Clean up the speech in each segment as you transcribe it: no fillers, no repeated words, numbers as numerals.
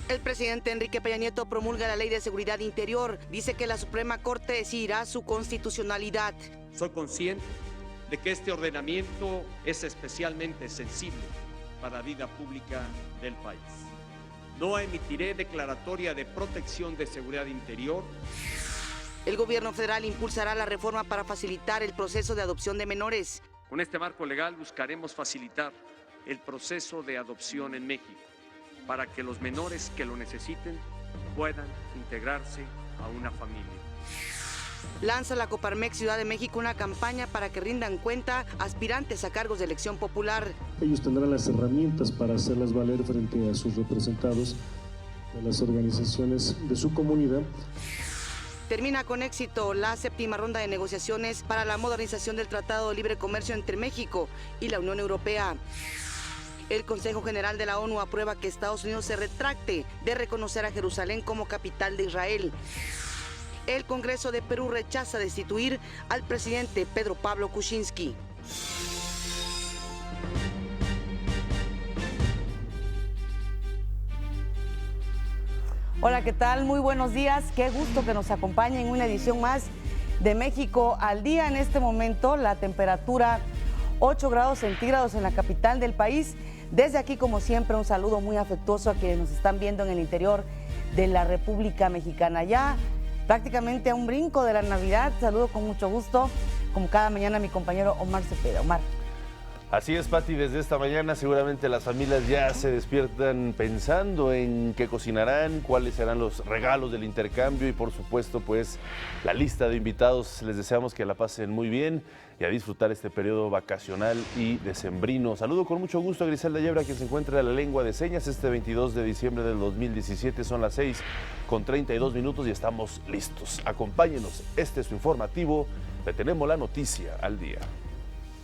El presidente Enrique Peña Nieto promulga la Ley de Seguridad Interior. Dice que la Suprema Corte decidirá su constitucionalidad. Soy consciente de que este ordenamiento es especialmente sensible para la vida pública del país. No emitiré declaratoria de protección de seguridad interior. El gobierno federal impulsará la reforma para facilitar el proceso de adopción de menores. Con este marco legal buscaremos facilitar el proceso de adopción en México, para que los menores que lo necesiten puedan integrarse a una familia. Lanza la Coparmex Ciudad de México una campaña para que rindan cuenta aspirantes a cargos de elección popular. Ellos tendrán las herramientas para hacerlas valer frente a sus representados de las organizaciones de su comunidad. Termina con éxito la 7ª ronda de negociaciones para la modernización del Tratado de Libre Comercio entre México y la Unión Europea. El Consejo General de la ONU aprueba que Estados Unidos se retracte de reconocer a Jerusalén como capital de Israel. El Congreso de Perú rechaza destituir al presidente Pedro Pablo Kuczynski. Hola, ¿qué tal? Muy buenos días. Qué gusto que nos acompañen en una edición más de México al Día. En este momento la temperatura 8 grados centígrados en la capital del país. Desde aquí, como siempre, un saludo muy afectuoso a quienes nos están viendo en el interior de la República Mexicana. Ya prácticamente a un brinco de la Navidad. Saludo con mucho gusto, como cada mañana, a mi compañero Omar Cepeda. Omar. Así es, Pati, desde esta mañana seguramente las familias ya se despiertan pensando en qué cocinarán, cuáles serán los regalos del intercambio y por supuesto pues la lista de invitados. Les deseamos que la pasen muy bien y a disfrutar este periodo vacacional y decembrino. Saludo con mucho gusto a Griselda Yebra, quien se encuentra en la lengua de señas este 22 de diciembre del 2017. Son las 6:32 y estamos listos. Acompáñenos, este es su informativo. Le tenemos la noticia al día.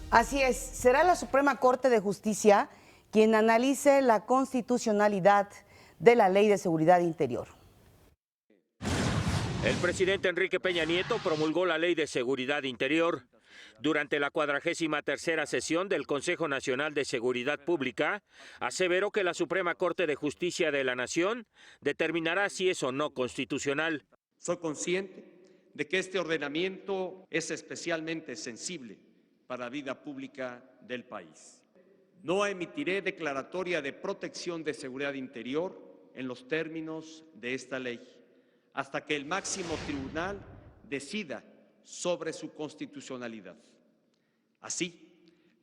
Así es, será la Suprema Corte de Justicia quien analice la constitucionalidad de la Ley de Seguridad Interior. El presidente Enrique Peña Nieto promulgó la Ley de Seguridad Interior. Durante la 43ª sesión del Consejo Nacional de Seguridad Pública, aseveró que la Suprema Corte de Justicia de la Nación determinará si es o no constitucional. Soy consciente de que este ordenamiento es especialmente sensible para la vida pública del país. No emitiré declaratoria de protección de seguridad interior en los términos de esta ley, hasta que el máximo tribunal decida sobre su constitucionalidad. Así,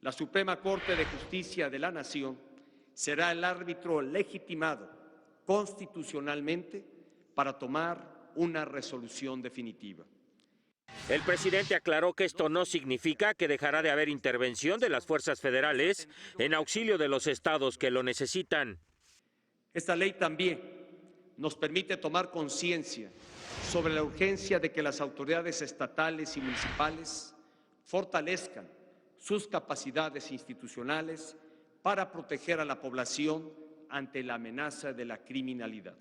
la Suprema Corte de Justicia de la Nación será el árbitro legitimado constitucionalmente para tomar una resolución definitiva. El presidente aclaró que esto no significa que dejará de haber intervención de las fuerzas federales en auxilio de los estados que lo necesitan. Esta ley también nos permite tomar conciencia sobre la urgencia de que las autoridades estatales y municipales fortalezcan sus capacidades institucionales para proteger a la población ante la amenaza de la criminalidad.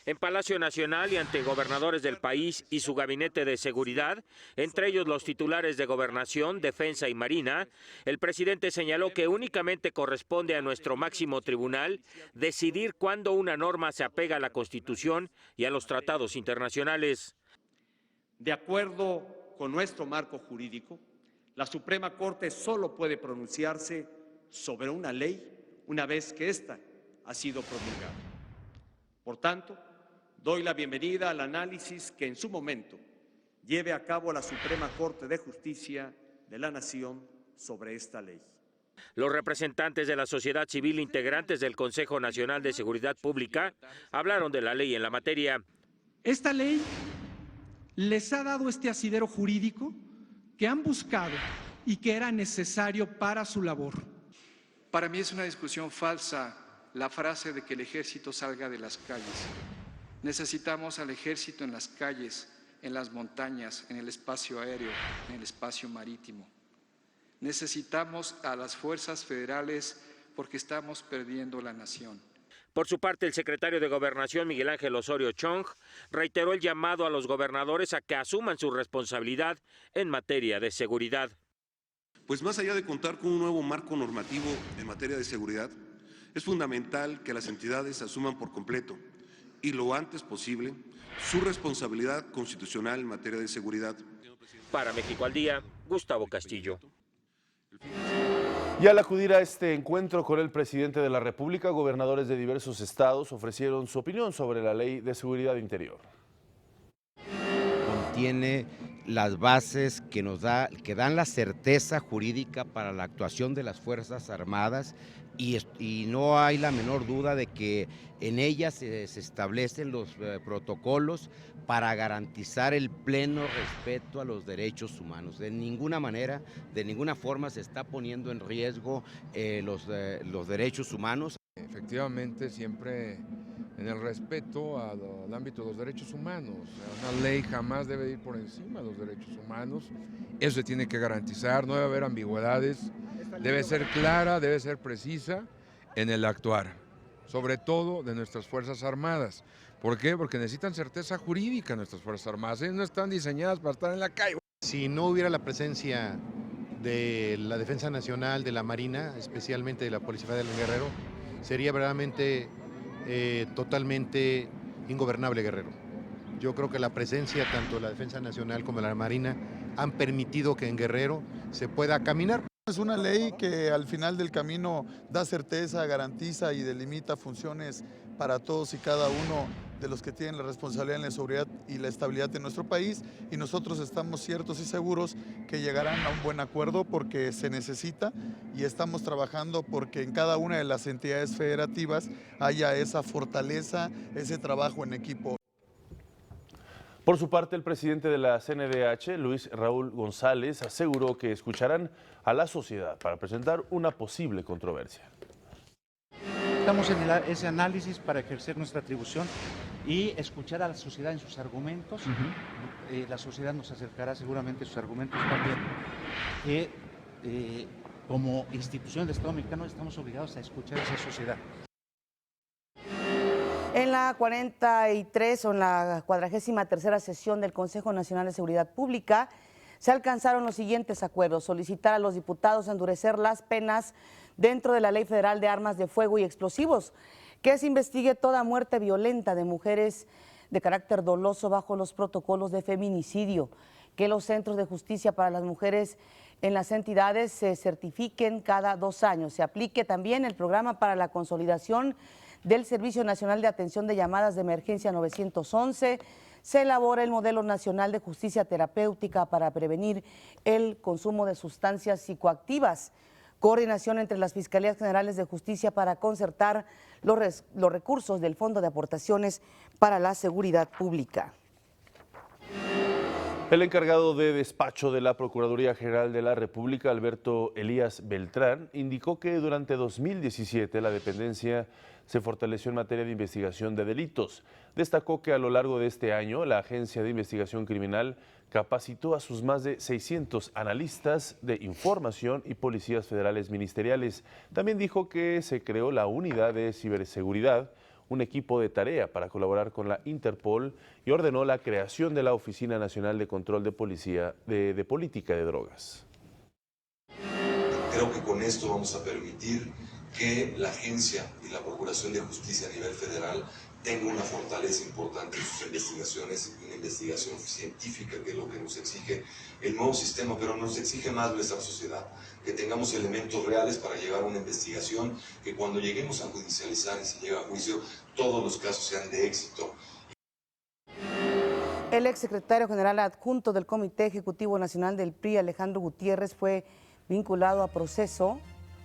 En Palacio Nacional y ante gobernadores del país y su gabinete de seguridad, entre ellos los titulares de Gobernación, Defensa y Marina, el presidente señaló que únicamente corresponde a nuestro máximo tribunal decidir cuándo una norma se apega a la Constitución y a los tratados internacionales. De acuerdo con nuestro marco jurídico, la Suprema Corte solo puede pronunciarse sobre una ley una vez que ésta ha sido promulgada. Por tanto, doy la bienvenida al análisis que en su momento lleve a cabo la Suprema Corte de Justicia de la Nación sobre esta ley. Los representantes de la sociedad civil integrantes del Consejo Nacional de Seguridad Pública hablaron de la ley en la materia. Esta ley les ha dado este asidero jurídico que han buscado y que era necesario para su labor. Para mí es una discusión falsa la frase de que el ejército salga de las calles. Necesitamos al ejército en las calles, en las montañas, en el espacio aéreo, en el espacio marítimo. Necesitamos a las fuerzas federales porque estamos perdiendo la nación. Por su parte, el secretario de Gobernación, Miguel Ángel Osorio Chong, reiteró el llamado a los gobernadores a que asuman su responsabilidad en materia de seguridad. Pues más allá de contar con un nuevo marco normativo en materia de seguridad, es fundamental que las entidades asuman por completo y lo antes posible su responsabilidad constitucional en materia de seguridad. Para México al Día, Gustavo Castillo. Y al acudir a este encuentro con el presidente de la República, gobernadores de diversos estados ofrecieron su opinión sobre la Ley de Seguridad Interior. Contiene las bases que dan la certeza jurídica para la actuación de las Fuerzas Armadas y no hay la menor duda de que en ellas se establecen los protocolos para garantizar el pleno respeto a los derechos humanos. De ninguna manera, de ninguna forma se está poniendo en riesgo los derechos humanos. Efectivamente, siempre en el respeto al ámbito de los derechos humanos. Una ley jamás debe ir por encima de los derechos humanos. Eso se tiene que garantizar, no debe haber ambigüedades, debe ser clara, debe ser precisa en el actuar, sobre todo de nuestras Fuerzas Armadas. ¿Por qué? Porque necesitan certeza jurídica nuestras Fuerzas Armadas. Ellas no están diseñadas para estar en la calle. Si no hubiera la presencia de la Defensa Nacional, de la Marina, especialmente de la Policía Federal en Guerrero, sería verdaderamente totalmente ingobernable Guerrero. Yo creo que la presencia tanto de la Defensa Nacional como de la Marina han permitido que en Guerrero se pueda caminar. Es una ley que al final del camino da certeza, garantiza y delimita funciones para todos y cada uno de los que tienen la responsabilidad en la seguridad y la estabilidad de nuestro país, y nosotros estamos ciertos y seguros que llegarán a un buen acuerdo porque se necesita, y estamos trabajando porque en cada una de las entidades federativas haya esa fortaleza, ese trabajo en equipo. Por su parte, el presidente de la CNDH, Luis Raúl González, aseguró que escucharán a la sociedad para presentar una posible controversia. Estamos en ese análisis para ejercer nuestra atribución y escuchar a la sociedad en sus argumentos. La sociedad nos acercará seguramente sus argumentos también. Como institución del Estado mexicano estamos obligados a escuchar a esa sociedad. En la 43 o en la 43ª sesión del Consejo Nacional de Seguridad Pública se alcanzaron los siguientes acuerdos: solicitar a los diputados endurecer las penas dentro de la Ley Federal de Armas de Fuego y Explosivos, que se investigue toda muerte violenta de mujeres de carácter doloso bajo los protocolos de feminicidio, que los centros de justicia para las mujeres en las entidades se certifiquen cada 2 años, se aplique también el programa para la consolidación del Servicio Nacional de Atención de Llamadas de Emergencia 911, se elabora el Modelo Nacional de Justicia Terapéutica para prevenir el consumo de sustancias psicoactivas, coordinación entre las Fiscalías Generales de Justicia para concertar los recursos del Fondo de Aportaciones para la Seguridad Pública. El encargado de despacho de la Procuraduría General de la República, Alberto Elías Beltrán, indicó que durante 2017 la dependencia se fortaleció en materia de investigación de delitos. Destacó que a lo largo de este año la Agencia de Investigación Criminal capacitó a sus más de 600 analistas de información y policías federales ministeriales. También dijo que se creó la Unidad de Ciberseguridad, un equipo de tarea para colaborar con la Interpol, y ordenó la creación de la Oficina Nacional de Control de Política de Drogas. Creo que con esto vamos a permitir que la agencia y la Procuración de Justicia a nivel federal tenga una fortaleza importante en sus investigaciones, una investigación científica, que es lo que nos exige el nuevo sistema, pero nos exige más nuestra sociedad, que tengamos elementos reales para llevar una investigación, que cuando lleguemos a judicializar y se llega a juicio, todos los casos sean de éxito. El exsecretario general adjunto del Comité Ejecutivo Nacional del PRI, Alejandro Gutiérrez, fue vinculado a proceso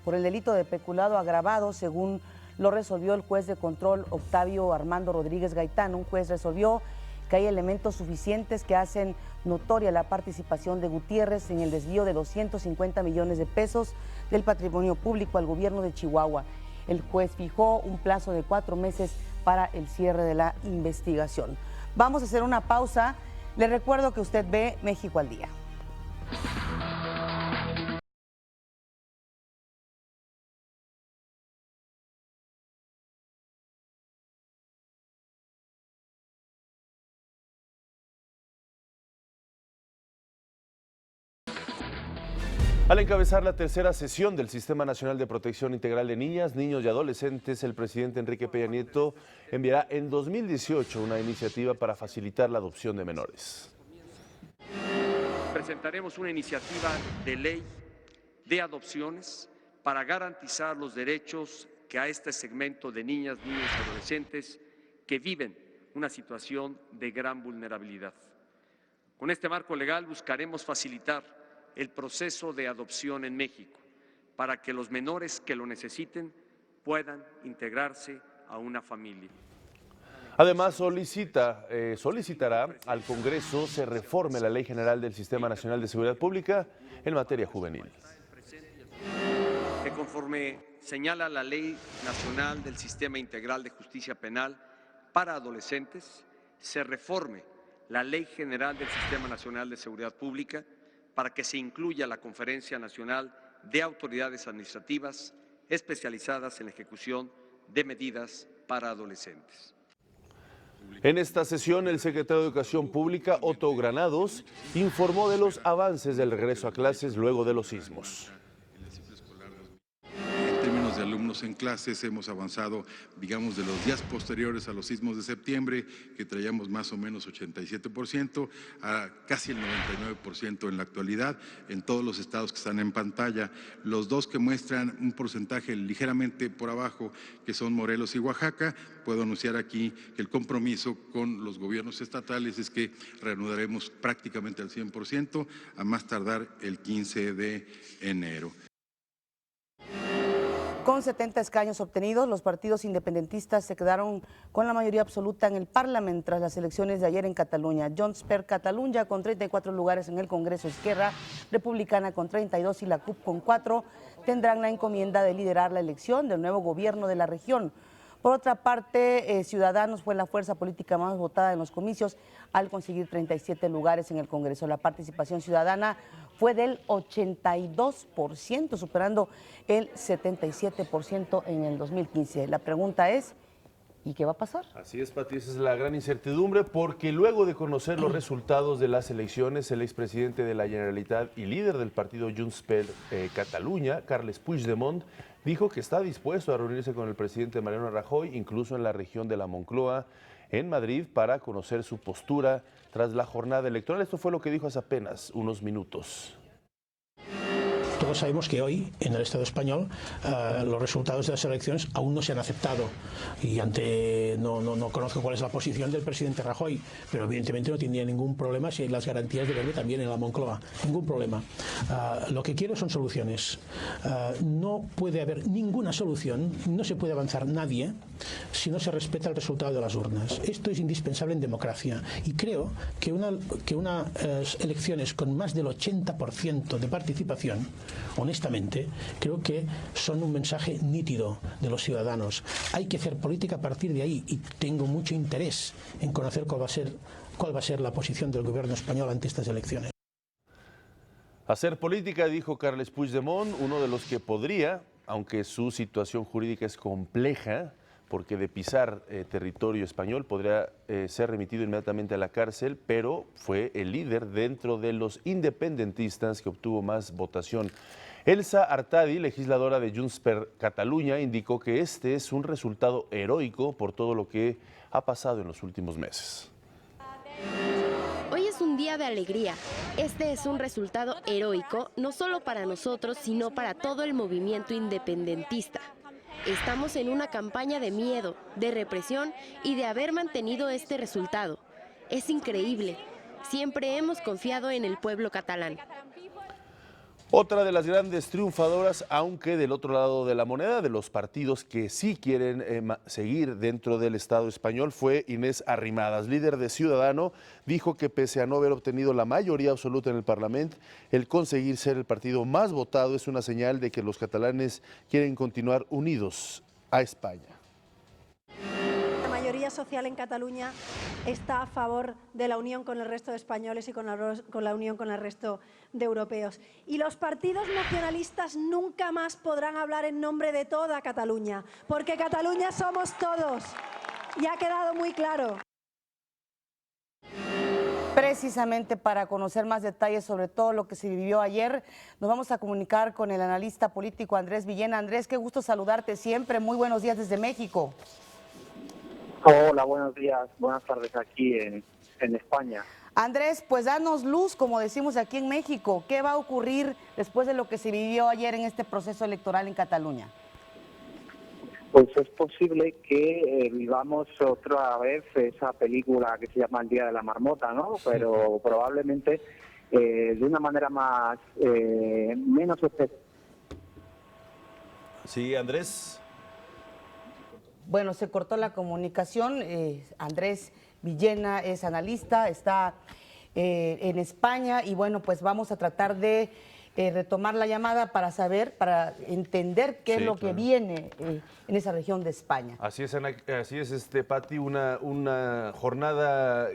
por el delito de peculado agravado, según lo resolvió el juez de control Octavio Armando Rodríguez Gaitán. Un juez resolvió que hay elementos suficientes que hacen notoria la participación de Gutiérrez en el desvío de 250 millones de pesos del patrimonio público al gobierno de Chihuahua. El juez fijó un plazo de 4 meses para el cierre de la investigación. Vamos a hacer una pausa. Le recuerdo que usted ve México al Día. Al encabezar la tercera sesión del Sistema Nacional de Protección Integral de Niñas, Niños y Adolescentes, el presidente Enrique Peña Nieto enviará en 2018 una iniciativa para facilitar la adopción de menores. Presentaremos una iniciativa de ley de adopciones para garantizar los derechos que a este segmento de niñas, niños y adolescentes que viven una situación de gran vulnerabilidad. Con este marco legal buscaremos facilitar el proceso de adopción en México para que los menores que lo necesiten puedan integrarse a una familia. Además, solicitará al Congreso se reforme la Ley General del Sistema Nacional de Seguridad Pública en materia juvenil. Que conforme señala la Ley Nacional del Sistema Integral de Justicia Penal para Adolescentes, se reforme la Ley General del Sistema Nacional de Seguridad Pública para que se incluya la Conferencia Nacional de Autoridades Administrativas especializadas en la ejecución de medidas para adolescentes. En esta sesión, el secretario de Educación Pública, Otto Granados, informó de los avances del regreso a clases luego de los sismos. De alumnos en clases, hemos avanzado, digamos, de los días posteriores a los sismos de septiembre, que traíamos más o menos 87%, a casi el 99% en la actualidad, en todos los estados que están en pantalla. Los dos que muestran un porcentaje ligeramente por abajo, que son Morelos y Oaxaca, puedo anunciar aquí que el compromiso con los gobiernos estatales es que reanudaremos prácticamente al 100%, a más tardar el 15 de enero. Con 70 escaños obtenidos, los partidos independentistas se quedaron con la mayoría absoluta en el Parlamento tras las elecciones de ayer en Cataluña. Junts per Catalunya con 34 lugares en el Congreso, Esquerra Republicana con 32 y la CUP con 4 tendrán la encomienda de liderar la elección del nuevo gobierno de la región. Por otra parte, Ciudadanos fue la fuerza política más votada en los comicios al conseguir 37 lugares en el Congreso. La participación ciudadana fue del 82%, superando el 77% en el 2015. La pregunta es, ¿y qué va a pasar? Así es, Pati, esa es la gran incertidumbre, porque luego de conocer los resultados de las elecciones, el expresidente de la Generalitat y líder del partido Junts per Catalunya, Carles Puigdemont, dijo que está dispuesto a reunirse con el presidente Mariano Rajoy, incluso en la región de la Moncloa, en Madrid, para conocer su postura tras la jornada electoral. Esto fue lo que dijo hace apenas unos minutos. Todos sabemos que hoy en el Estado español los resultados de las elecciones aún no se han aceptado y no conozco cuál es la posición del presidente Rajoy, pero evidentemente no tendría ningún problema si hay las garantías de verme también en la Moncloa, ningún problema. Lo que quiero son soluciones. No puede haber ninguna solución, no se puede avanzar nadie si no se respeta el resultado de las urnas. Esto es indispensable en democracia y creo que unas elecciones con más del 80% de participación, honestamente, creo que son un mensaje nítido de los ciudadanos. Hay que hacer política a partir de ahí y tengo mucho interés en conocer cuál va a ser la posición del gobierno español ante estas elecciones. Hacer política, dijo Carles Puigdemont, uno de los que podría, aunque su situación jurídica es compleja, porque de pisar territorio español podría ser remitido inmediatamente a la cárcel, pero fue el líder dentro de los independentistas que obtuvo más votación. Elsa Artadi, legisladora de Junts per Catalunya, indicó que este es un resultado heroico por todo lo que ha pasado en los últimos meses. Hoy es un día de alegría. Este es un resultado heroico, no solo para nosotros, sino para todo el movimiento independentista. Estamos en una campaña de miedo, de represión y de haber mantenido este resultado. Es increíble. Siempre hemos confiado en el pueblo catalán. Otra de las grandes triunfadoras, aunque del otro lado de la moneda, de los partidos que sí quieren seguir dentro del Estado español, fue Inés Arrimadas, líder de Ciudadanos. Dijo que pese a no haber obtenido la mayoría absoluta en el Parlamento, el conseguir ser el partido más votado es una señal de que los catalanes quieren continuar unidos a España. La mayoría social en Cataluña está a favor de la unión con el resto de españoles y con la unión con el resto de europeos. Y los partidos nacionalistas nunca más podrán hablar en nombre de toda Cataluña, porque Cataluña somos todos. Y ha quedado muy claro. Precisamente para conocer más detalles sobre todo lo que se vivió ayer, nos vamos a comunicar con el analista político Andrés Villena. Andrés, qué gusto saludarte siempre. Muy buenos días desde México. Hola, buenos días, buenas tardes aquí en España. Andrés, pues danos luz, como decimos aquí en México. ¿Qué va a ocurrir después de lo que se vivió ayer en este proceso electoral en Cataluña? Pues es posible que vivamos otra vez esa película que se llama El Día de la Marmota, ¿no? Pero probablemente de una manera más menos específica. Sí, Andrés. Bueno, se cortó la comunicación. Andrés Villena es analista, está en España y bueno, pues vamos a tratar de retomar la llamada para saber, para entender qué es lo que viene en esa región de España. Así es, Pati, una jornada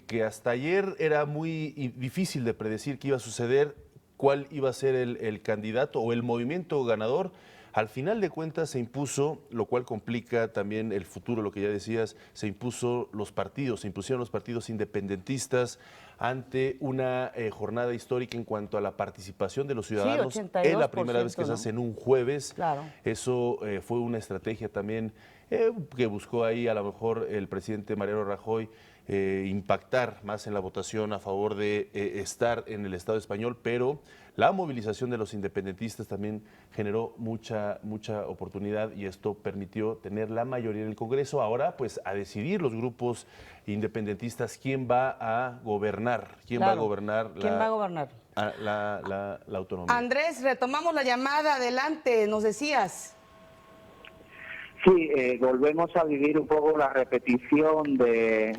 que hasta ayer era muy difícil de predecir qué iba a suceder, cuál iba a ser el candidato o el movimiento ganador. Al final de cuentas se impuso, lo cual complica también el futuro, lo que ya decías, se impusieron los partidos independentistas ante una jornada histórica en cuanto a la participación de los ciudadanos. Sí, es la primera vez que se hace en un jueves. Claro. Eso fue una estrategia también que buscó ahí a lo mejor el presidente Mariano Rajoy impactar más en la votación a favor de estar en el Estado español, pero la movilización de los independentistas también generó mucha oportunidad y esto permitió tener la mayoría en el Congreso. Ahora, pues, a decidir los grupos independentistas quién va a gobernar, quién va a gobernar la autonomía. Andrés, retomamos la llamada, adelante, nos decías. Sí, volvemos a vivir un poco la repetición de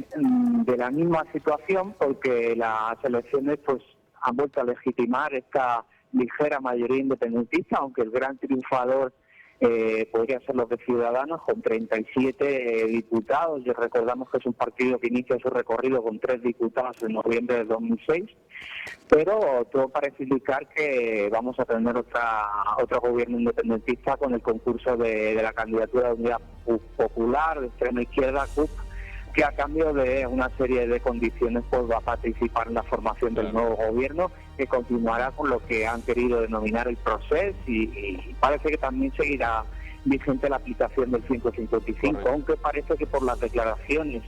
la misma situación porque las elecciones pues han vuelto a legitimar esta ligera mayoría independentista, aunque el gran triunfador podría ser los de Ciudadanos, con 37 diputados. Y recordamos que es un partido que inicia su recorrido con 3 diputados en noviembre de 2006. Pero todo parece indicar que vamos a tener otro gobierno independentista con el concurso de la candidatura de Unidad Popular, de extrema izquierda, CUP, que a cambio de una serie de condiciones pues va a participar en la formación del nuevo gobierno, que continuará con lo que han querido denominar el proceso y parece que también seguirá vigente la aplicación del 155, aunque parece que por las declaraciones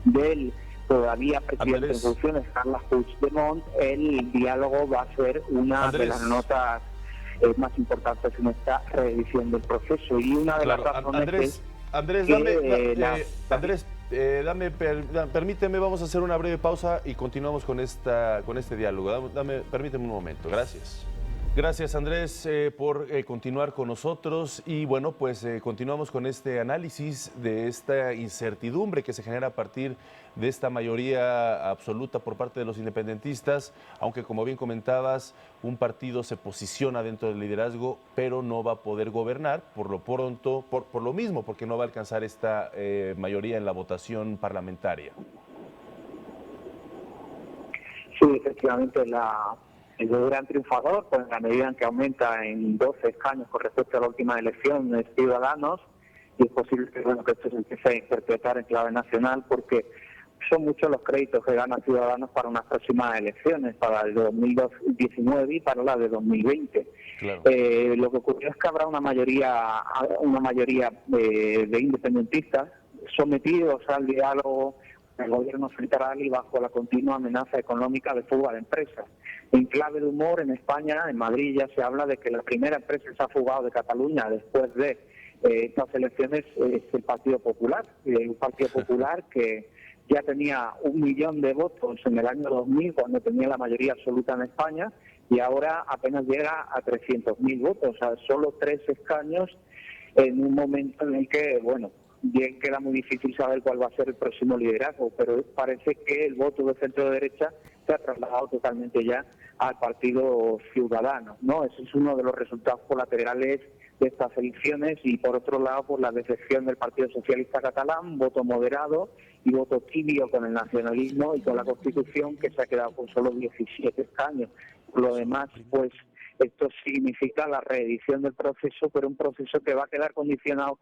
del todavía presidente en funciones, Carles Puigdemont, el diálogo va a ser una de las notas más importantes en esta reedición del proceso y una de las razones permíteme, vamos a hacer una breve pausa y continuamos con este diálogo. Permíteme un momento, gracias. Gracias, Andrés, por continuar con nosotros y bueno, pues continuamos con este análisis de esta incertidumbre que se genera a partir de esta mayoría absoluta por parte de los independentistas, aunque como bien comentabas, un partido se posiciona dentro del liderazgo, pero no va a poder gobernar por lo pronto, por lo mismo, porque no va a alcanzar esta mayoría en la votación parlamentaria. Sí, efectivamente, el gran triunfador, pues en la medida en que aumenta en 12 escaños con respecto a la última elección de Ciudadanos, y es posible que esto se empiece a interpretar en clave nacional porque son muchos los créditos que gana Ciudadanos para unas próximas elecciones, para el de 2019 y para la de 2020. Claro. Lo que ocurrió es que habrá una mayoría de independentistas sometidos al diálogo del gobierno central y bajo la continua amenaza económica de fuga de empresas. En clave de humor, en España, en Madrid, ya se habla de que la primera empresa que se ha fugado de Cataluña después de estas elecciones es el Partido Popular. Un Partido Popular que ya tenía 1 millón de votos en el año 2000, cuando tenía la mayoría absoluta en España, y ahora apenas llega a 300.000 votos, o sea, solo 3 escaños en un momento en el que, bueno, bien queda muy difícil saber cuál va a ser el próximo liderazgo, pero parece que el voto de centro-derecha se ha trasladado totalmente ya al Partido Ciudadano, ¿no? Ese es uno de los resultados colaterales de estas elecciones y, por otro lado, por la defección del Partido Socialista Catalán, voto moderado y voto tibio con el nacionalismo y con la Constitución, que se ha quedado con solo 17 escaños. Por lo demás, pues esto significa la reedición del proceso, pero un proceso que va a quedar condicionado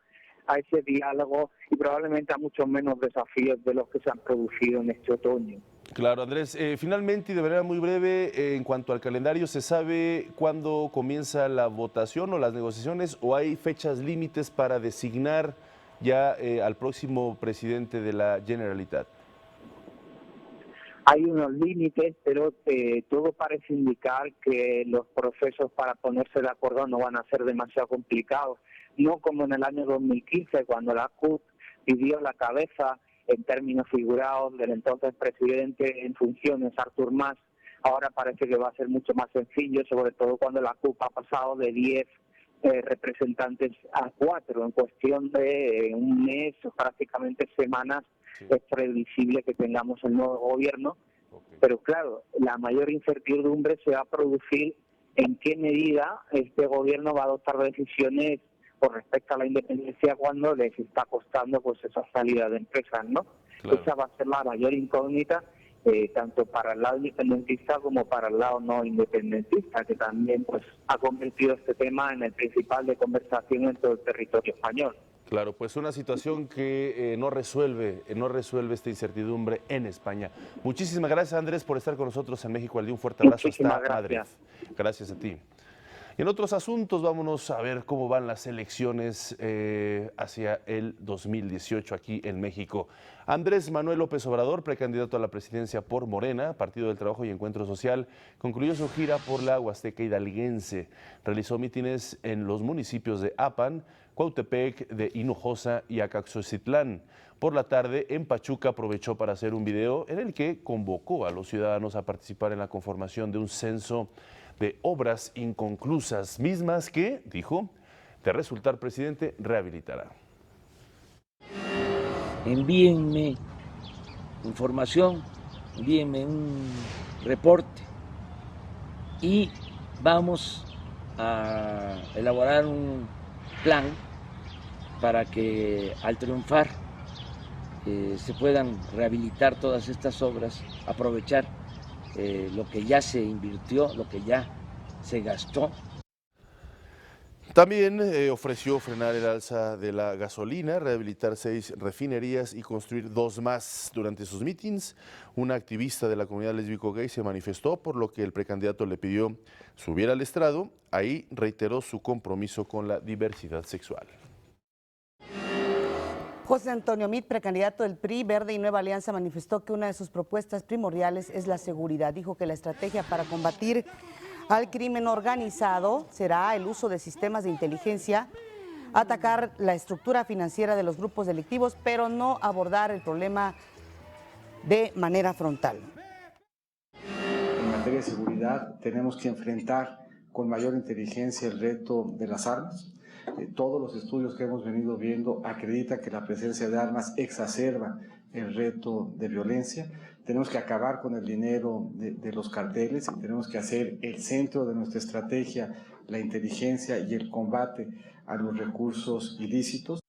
a ese diálogo y probablemente a muchos menos desafíos de los que se han producido en este otoño. Claro, Andrés. Finalmente, y de manera muy breve, en cuanto al calendario, ¿se sabe cuándo comienza la votación o las negociaciones o hay fechas límites para designar ya al próximo presidente de la Generalitat? Hay unos límites, pero todo parece indicar que los procesos para ponerse de acuerdo no van a ser demasiado complicados. No como en el año 2015, cuando la CUP pidió la cabeza en términos figurados del entonces presidente en funciones, Artur Mas. Ahora parece que va a ser mucho más sencillo, sobre todo cuando la CUP ha pasado de 10 representantes a 4. En cuestión de un mes o prácticamente semanas, es previsible que tengamos el nuevo gobierno, pero claro, la mayor incertidumbre se va a producir en qué medida este gobierno va a adoptar decisiones con respecto a la independencia cuando les está costando pues esa salida de empresas, ¿no? Claro. Esa va a ser la mayor incógnita, tanto para el lado independentista como para el lado no independentista, que también pues ha convertido este tema en el principal de conversación en todo el territorio español. Claro, pues una situación que no resuelve esta incertidumbre en España. Muchísimas gracias, Andrés, por estar con nosotros en México al día. Un fuerte abrazo hasta Madrid. Gracias a ti. Y en otros asuntos, vámonos a ver cómo van las elecciones hacia el 2018 aquí en México. Andrés Manuel López Obrador, precandidato a la presidencia por Morena, Partido del Trabajo y Encuentro Social, concluyó su gira por la Huasteca hidalguense. Realizó mítines en los municipios de Apan, Cuautepec, de Hinojosa y Acaxoxitlán. Por la tarde, en Pachuca, aprovechó para hacer un video en el que convocó a los ciudadanos a participar en la conformación de un censo de obras inconclusas, mismas que, dijo, de resultar presidente, rehabilitará. Envíenme información, envíenme un reporte y vamos a elaborar un plan para que al triunfar se puedan rehabilitar todas estas obras, aprovechar lo que ya se invirtió, lo que ya se gastó. También ofreció frenar el alza de la gasolina, rehabilitar 6 refinerías y construir 2 más. Durante sus mítines, una activista de la comunidad lésbico-gay se manifestó, por lo que el precandidato le pidió subir al estrado. Ahí reiteró su compromiso con la diversidad sexual. José Antonio Meade, precandidato del PRI, Verde y Nueva Alianza, manifestó que una de sus propuestas primordiales es la seguridad. Dijo que la estrategia para combatir al crimen organizado será el uso de sistemas de inteligencia, atacar la estructura financiera de los grupos delictivos, pero no abordar el problema de manera frontal. En materia de seguridad tenemos que enfrentar con mayor inteligencia el reto de las armas. Todos los estudios que hemos venido viendo acreditan que la presencia de armas exacerba el reto de violencia. Tenemos que acabar con el dinero de los carteles y tenemos que hacer el centro de nuestra estrategia la inteligencia y el combate a los recursos ilícitos.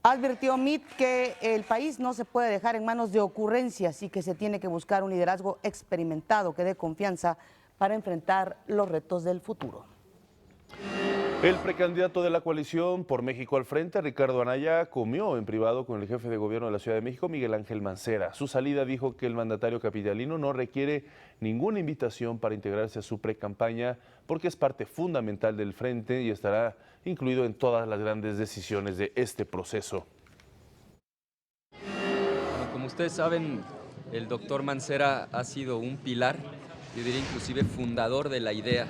Advirtió Meade que el país no se puede dejar en manos de ocurrencias y que se tiene que buscar un liderazgo experimentado que dé confianza para enfrentar los retos del futuro. El precandidato de la coalición por México al frente, Ricardo Anaya, comió en privado con el jefe de gobierno de la Ciudad de México, Miguel Ángel Mancera. Su salida dijo que el mandatario capitalino no requiere ninguna invitación para integrarse a su precampaña porque es parte fundamental del frente y estará incluido en todas las grandes decisiones de este proceso. Bueno, como ustedes saben, el doctor Mancera ha sido un pilar, yo diría inclusive fundador de la idea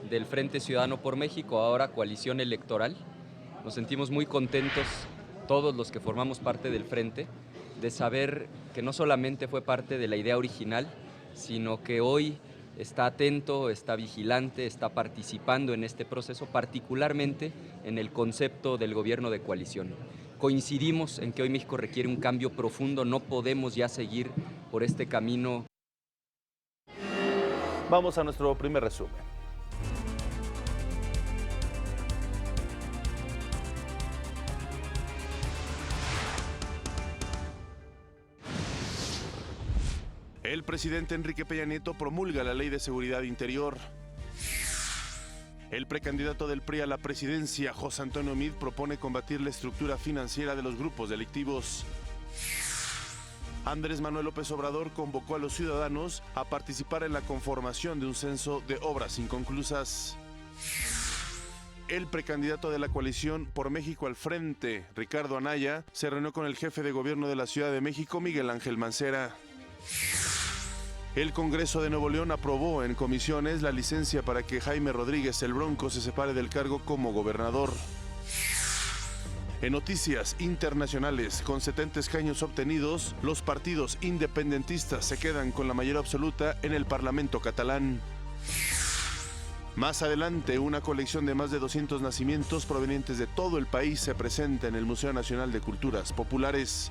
del Frente Ciudadano por México, ahora coalición electoral. Nos sentimos muy contentos, todos los que formamos parte del Frente, de saber que no solamente fue parte de la idea original, sino que hoy está atento, está vigilante, está participando en este proceso, particularmente en el concepto del gobierno de coalición. Coincidimos en que hoy México requiere un cambio profundo, no podemos ya seguir por este camino. Vamos a nuestro primer resumen. El presidente Enrique Peña Nieto promulga la Ley de Seguridad Interior. El precandidato del PRI a la presidencia, José Antonio Meade, propone combatir la estructura financiera de los grupos delictivos. Andrés Manuel López Obrador convocó a los ciudadanos a participar en la conformación de un censo de obras inconclusas. El precandidato de la coalición por México al Frente, Ricardo Anaya, se reunió con el jefe de gobierno de la Ciudad de México, Miguel Ángel Mancera. El Congreso de Nuevo León aprobó en comisiones la licencia para que Jaime Rodríguez el Bronco se separe del cargo como gobernador. En noticias internacionales, con 70 escaños obtenidos, los partidos independentistas se quedan con la mayoría absoluta en el Parlamento catalán. Más adelante, una colección de más de 200 nacimientos provenientes de todo el país se presenta en el Museo Nacional de Culturas Populares.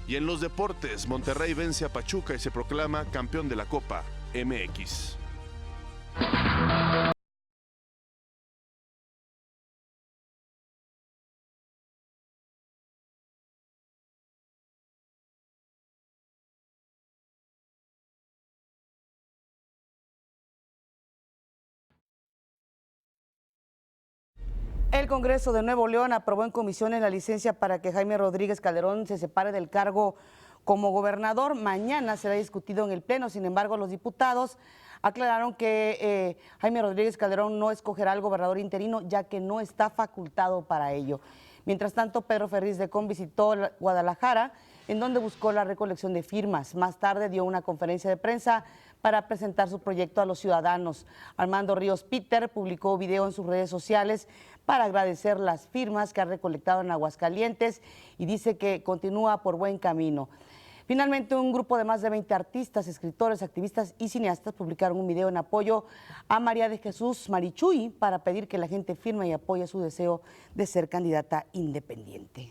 Y en los deportes, Monterrey vence a Pachuca y se proclama campeón de la Copa MX. El Congreso de Nuevo León aprobó en comisiones la licencia para que Jaime Rodríguez Calderón se separe del cargo como gobernador. Mañana será discutido en el Pleno. Sin embargo, los diputados aclararon que Jaime Rodríguez Calderón no escogerá al gobernador interino, ya que no está facultado para ello. Mientras tanto, Pedro Ferriz de Con visitó Guadalajara, en donde buscó la recolección de firmas. Más tarde dio una conferencia de prensa para presentar su proyecto a los ciudadanos. Armando Ríos Peter publicó video en sus redes sociales para agradecer las firmas que ha recolectado en Aguascalientes y dice que continúa por buen camino. Finalmente, un grupo de más de 20 artistas, escritores, activistas y cineastas publicaron un video en apoyo a María de Jesús Marichuy para pedir que la gente firme y apoye su deseo de ser candidata independiente.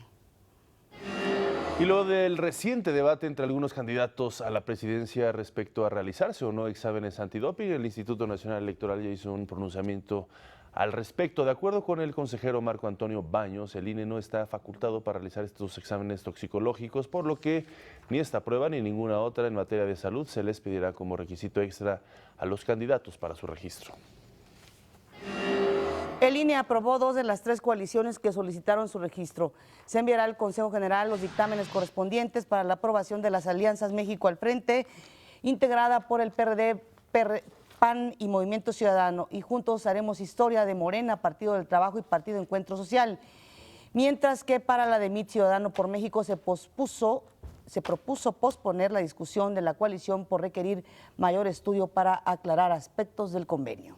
Y luego del reciente debate entre algunos candidatos a la presidencia respecto a realizarse o no exámenes antidoping, el Instituto Nacional Electoral ya hizo un pronunciamiento al respecto. De acuerdo con el consejero Marco Antonio Baños, el INE no está facultado para realizar estos exámenes toxicológicos, por lo que ni esta prueba ni ninguna otra en materia de salud se les pedirá como requisito extra a los candidatos para su registro. El INE aprobó 2 de las 3 coaliciones que solicitaron su registro. Se enviará al Consejo General los dictámenes correspondientes para la aprobación de las alianzas México al Frente, integrada por el PRD, PAN y Movimiento Ciudadano, y juntos haremos historia de Morena, Partido del Trabajo y Partido Encuentro Social. Mientras que para la de MIT Ciudadano por México se propuso posponer la discusión de la coalición por requerir mayor estudio para aclarar aspectos del convenio.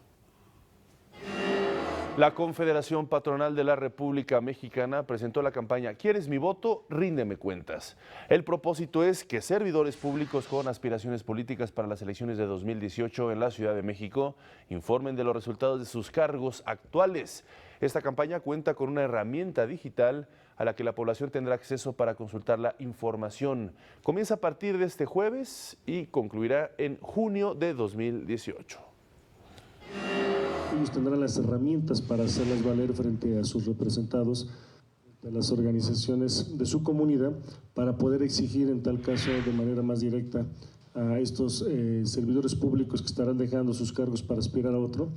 La Confederación Patronal de la República Mexicana presentó la campaña ¿Quieres mi voto? Ríndeme cuentas. El propósito es que servidores públicos con aspiraciones políticas para las elecciones de 2018 en la Ciudad de México informen de los resultados de sus cargos actuales. Esta campaña cuenta con una herramienta digital a la que la población tendrá acceso para consultar la información. Comienza a partir de este jueves y concluirá en junio de 2018. Ellos tendrán las herramientas para hacerlas valer frente a sus representados, a las organizaciones de su comunidad, para poder exigir en tal caso de manera más directa a estos servidores públicos que estarán dejando sus cargos para aspirar a otro,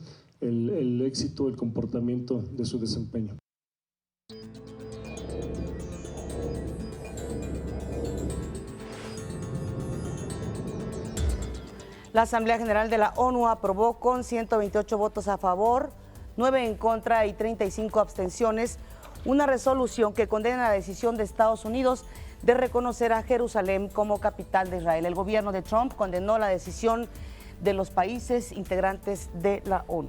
el éxito, el comportamiento de su desempeño. La Asamblea General de la ONU aprobó con 128 votos a favor, 9 en contra y 35 abstenciones una resolución que condena la decisión de Estados Unidos de reconocer a Jerusalén como capital de Israel. El gobierno de Trump condenó la decisión de los países integrantes de la ONU.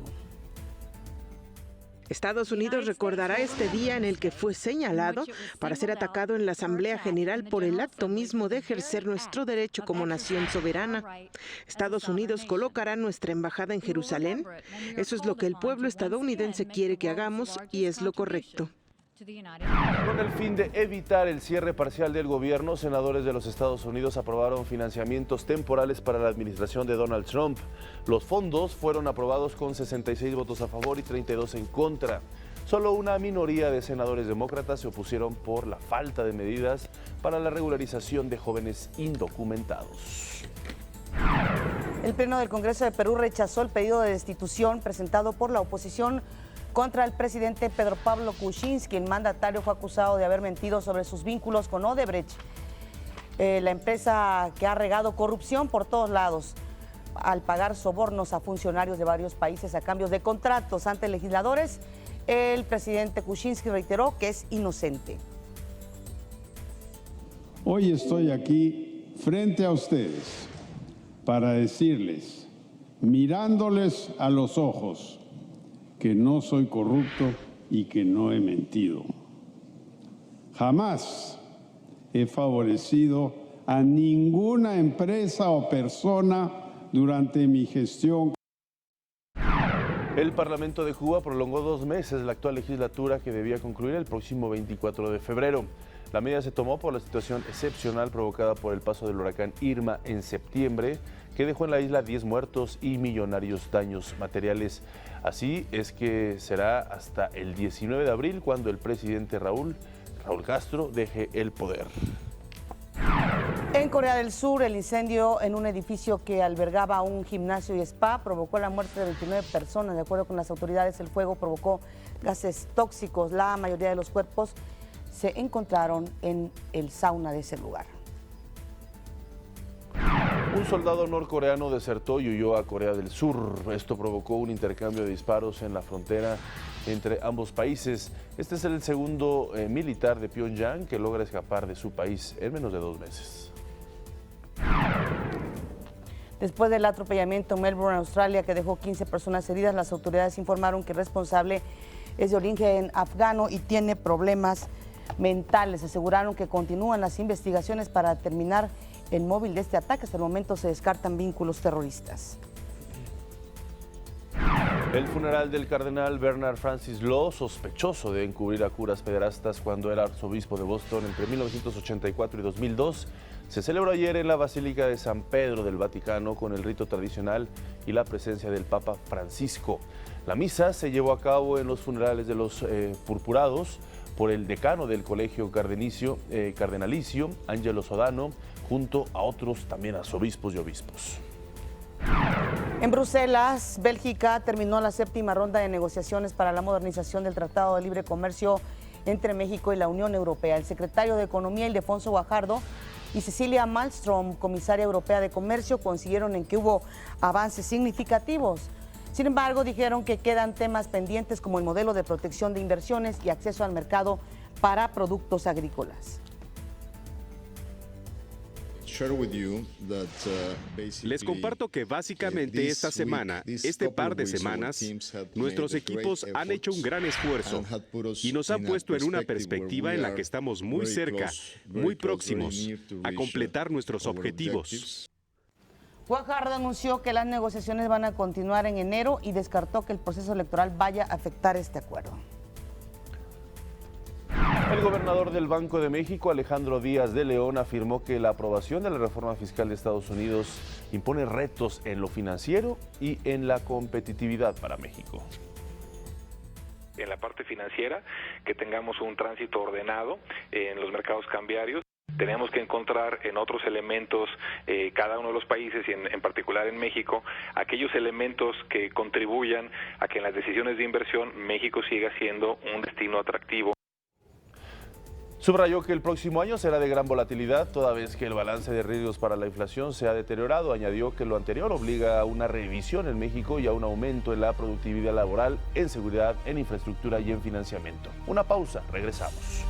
Estados Unidos recordará este día en el que fue señalado para ser atacado en la Asamblea General por el acto mismo de ejercer nuestro derecho como nación soberana. Estados Unidos colocará nuestra embajada en Jerusalén. Eso es lo que el pueblo estadounidense quiere que hagamos y es lo correcto. Con el fin de evitar el cierre parcial del gobierno, senadores de los Estados Unidos aprobaron financiamientos temporales para la administración de Donald Trump. Los fondos fueron aprobados con 66 votos a favor y 32 en contra. Solo una minoría de senadores demócratas se opusieron por la falta de medidas para la regularización de jóvenes indocumentados. El Pleno del Congreso de Perú rechazó el pedido de destitución presentado por la oposición contra el presidente Pedro Pablo Kuczynski. El mandatario fue acusado de haber mentido sobre sus vínculos con Odebrecht. la empresa que ha regado corrupción por todos lados al pagar sobornos a funcionarios de varios países a cambio de contratos ante legisladores. El presidente Kuczynski reiteró que es inocente. Hoy estoy aquí frente a ustedes para decirles, mirándoles a los ojos, que no soy corrupto y que no he mentido. Jamás he favorecido a ninguna empresa o persona durante mi gestión. El Parlamento de Cuba prolongó 2 meses la actual legislatura que debía concluir el próximo 24 de febrero. La medida se tomó por la situación excepcional provocada por el paso del huracán Irma en septiembre, que dejó en la isla 10 muertos y millonarios daños materiales. Así es que será hasta el 19 de abril cuando el presidente Raúl Castro deje el poder. En Corea del Sur, el incendio en un edificio que albergaba un gimnasio y spa provocó la muerte de 29 personas. De acuerdo con las autoridades, el fuego provocó gases tóxicos. La mayoría de los cuerpos se encontraron en el sauna de ese lugar. Un soldado norcoreano desertó y huyó a Corea del Sur. Esto provocó un intercambio de disparos en la frontera entre ambos países. Este es el segundo militar de Pyongyang que logra escapar de su país en menos de 2 meses. Después del atropellamiento en Melbourne, Australia, que dejó 15 personas heridas, las autoridades informaron que el responsable es de origen afgano y tiene problemas mentales. Aseguraron que continúan las investigaciones para determinar el móvil de este ataque. Hasta el momento se descartan vínculos terroristas. El funeral del cardenal Bernard Francis Law, sospechoso de encubrir a curas pederastas cuando era arzobispo de Boston entre 1984 y 2002, se celebró ayer en la Basílica de San Pedro del Vaticano con el rito tradicional y la presencia del Papa Francisco. La misa se llevó a cabo en los funerales de los purpurados por el decano del Colegio Cardenalicio, Angelo Sodano, junto a otros también arzobispos y obispos. En Bruselas, Bélgica terminó la 7ª ronda de negociaciones para la modernización del Tratado de Libre Comercio entre México y la Unión Europea. El secretario de Economía, Ildefonso Guajardo, y Cecilia Malmström, comisaria europea de Comercio, coincidieron en que hubo avances significativos. Sin embargo, dijeron que quedan temas pendientes como el modelo de protección de inversiones y acceso al mercado para productos agrícolas. Les comparto que básicamente esta semana, este par de semanas, nuestros equipos han hecho un gran esfuerzo y nos han puesto en una perspectiva en la que estamos muy cerca, muy próximos a completar nuestros objetivos. Guajardo anunció que las negociaciones van a continuar en enero y descartó que el proceso electoral vaya a afectar este acuerdo. El gobernador del Banco de México, Alejandro Díaz de León, afirmó que la aprobación de la reforma fiscal de Estados Unidos impone retos en lo financiero y en la competitividad para México. En la parte financiera, que tengamos un tránsito ordenado en los mercados cambiarios. Tenemos que encontrar en otros elementos, cada uno de los países y en particular en México, aquellos elementos que contribuyan a que en las decisiones de inversión México siga siendo un destino atractivo. Subrayó que el próximo año será de gran volatilidad, toda vez que el balance de riesgos para la inflación se ha deteriorado. Añadió que lo anterior obliga a una revisión en México y a un aumento en la productividad laboral, en seguridad, en infraestructura y en financiamiento. Una pausa, regresamos.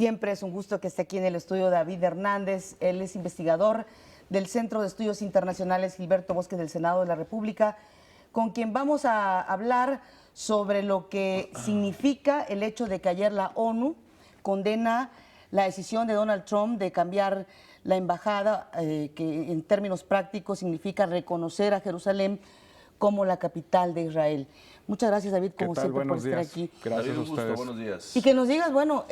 Siempre es un gusto que esté aquí en el estudio David Hernández. Él es investigador del Centro de Estudios Internacionales Gilberto Bosques del Senado de la República, con quien vamos a hablar sobre lo que significa el hecho de que ayer la ONU condena la decisión de Donald Trump de cambiar la embajada, que en términos prácticos significa reconocer a Jerusalén como la capital de Israel. Muchas gracias, David, como siempre, por estar aquí. Gracias a ustedes. Buenos días. Y que nos digas, bueno,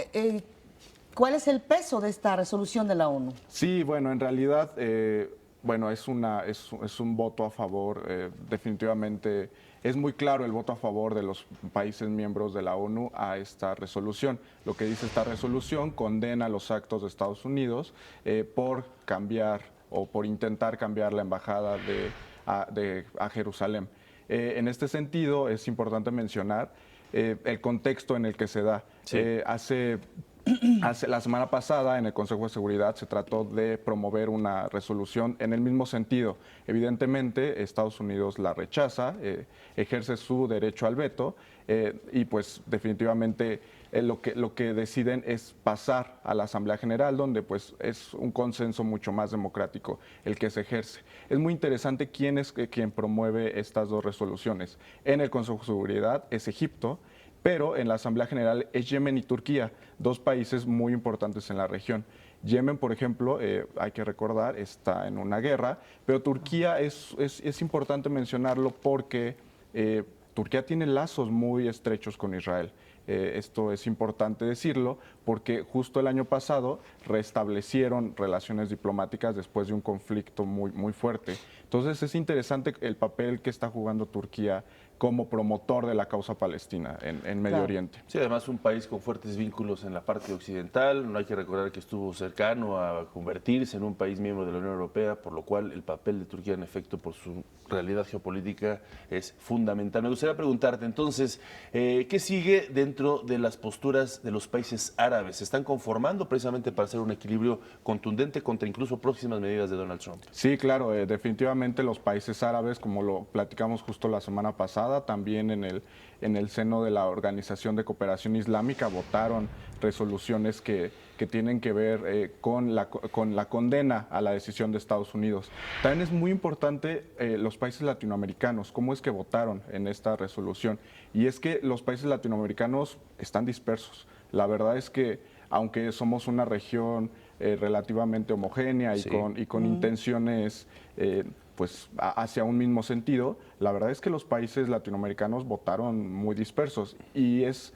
¿cuál es el peso de esta resolución de la ONU? Sí, bueno, en realidad, bueno, es un voto a favor, definitivamente. Es muy claro el voto a favor de los países miembros de la ONU a esta resolución. Lo que dice esta resolución condena los actos de Estados Unidos por cambiar o por intentar cambiar la embajada a Jerusalén. En este sentido, es importante mencionar el contexto en el que se da. Sí. La semana pasada en el Consejo de Seguridad se trató de promover una resolución en el mismo sentido. Evidentemente, Estados Unidos la rechaza, ejerce su derecho al veto y pues definitivamente lo que deciden es pasar a la Asamblea General, donde pues es un consenso mucho más democrático el que se ejerce. Es muy interesante quién es quien promueve estas dos resoluciones. En el Consejo de Seguridad es Egipto, pero en la Asamblea General es Yemen y Turquía, dos países muy importantes en la región. Yemen, por ejemplo, hay que recordar, está en una guerra, pero Turquía es importante mencionarlo porque Turquía tiene lazos muy estrechos con Israel. Esto es importante decirlo porque justo el año pasado restablecieron relaciones diplomáticas después de un conflicto muy fuerte. Entonces es interesante el papel que está jugando Turquía como promotor de la causa palestina en Medio Oriente. Sí, además un país con fuertes vínculos en la parte occidental, no hay que recordar que estuvo cercano a convertirse en un país miembro de la Unión Europea, por lo cual el papel de Turquía, en efecto, por su realidad geopolítica, es fundamental. Me gustaría preguntarte, entonces, ¿qué sigue dentro de las posturas de los países árabes? ¿Se están conformando precisamente para hacer un equilibrio contundente contra incluso próximas medidas de Donald Trump? Sí, claro, definitivamente los países árabes, como lo platicamos justo la semana pasada, también en el seno de la Organización de Cooperación Islámica votaron resoluciones que tienen que ver con la condena a la decisión de Estados Unidos. También es muy importante los países latinoamericanos, cómo es que votaron en esta resolución. Y es que los países latinoamericanos están dispersos. La verdad es que aunque somos una región relativamente homogénea y con intenciones pues hacia un mismo sentido, la verdad es que los países latinoamericanos votaron muy dispersos y es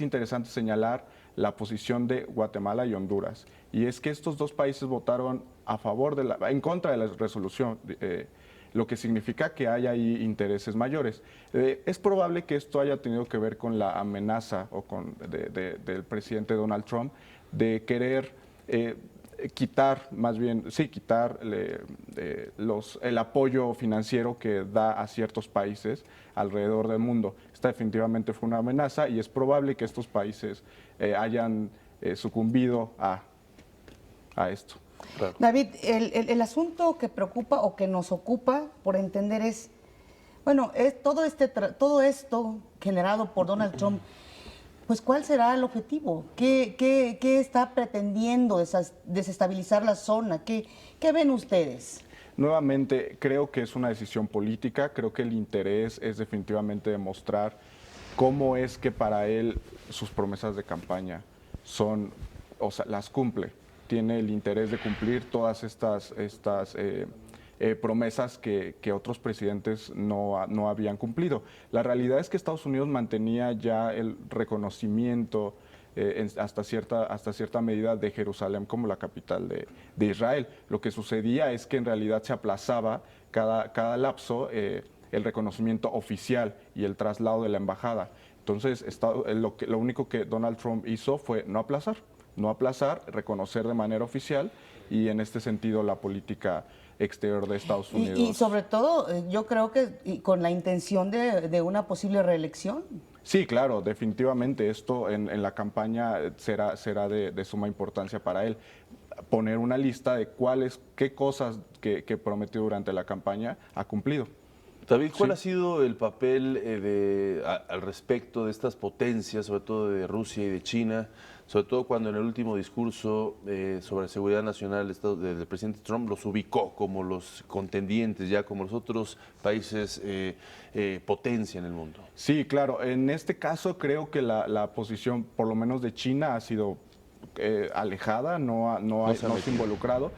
interesante señalar la posición de Guatemala y Honduras. Y es que estos dos países votaron en contra de la resolución, lo que significa que hay ahí intereses mayores. Es probable que esto haya tenido que ver con la amenaza del presidente Donald Trump de querer quitar el apoyo financiero que da a ciertos países alrededor del mundo. Esta definitivamente fue una amenaza y es probable que estos países hayan sucumbido a esto. Claro. David, el asunto que preocupa o que nos ocupa por entender es, bueno, todo esto generado por Donald Trump, pues ¿cuál será el objetivo? ¿Qué está pretendiendo desestabilizar la zona? ¿Qué ven ustedes? Nuevamente, creo que es una decisión política, creo que el interés es definitivamente demostrar cómo es que para él sus promesas de campaña las cumple. Tiene el interés de cumplir todas estas promesas que otros presidentes no habían cumplido. La realidad es que Estados Unidos mantenía ya el reconocimiento hasta cierta medida de Jerusalén como la capital de Israel. Lo que sucedía es que en realidad se aplazaba cada lapso el reconocimiento oficial y el traslado de la embajada. Entonces, lo único que Donald Trump hizo fue no aplazar, reconocer de manera oficial y en este sentido la política exterior de Estados Unidos. Y sobre todo, yo creo que con la intención de una posible reelección. Sí, claro, definitivamente esto en la campaña será de suma importancia para él. Poner una lista de qué cosas que prometió durante la campaña ha cumplido. David, ¿cuál ha sido el papel al respecto de estas potencias, sobre todo de Rusia y de China, sobre todo cuando en el último discurso sobre seguridad nacional del presidente Trump los ubicó como los contendientes, ya como los otros países potencia en el mundo. Sí, claro. En este caso creo que la posición, por lo menos de China, ha sido alejada, no se ha involucrado.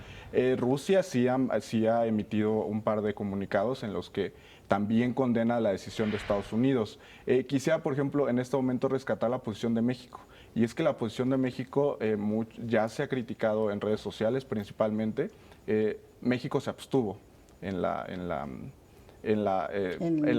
Rusia sí ha emitido un par de comunicados en los que también condena la decisión de Estados Unidos. Quisiera, por ejemplo, en este momento rescatar la posición de México. Y es que la posición de México ya se ha criticado en redes sociales principalmente. México se abstuvo en la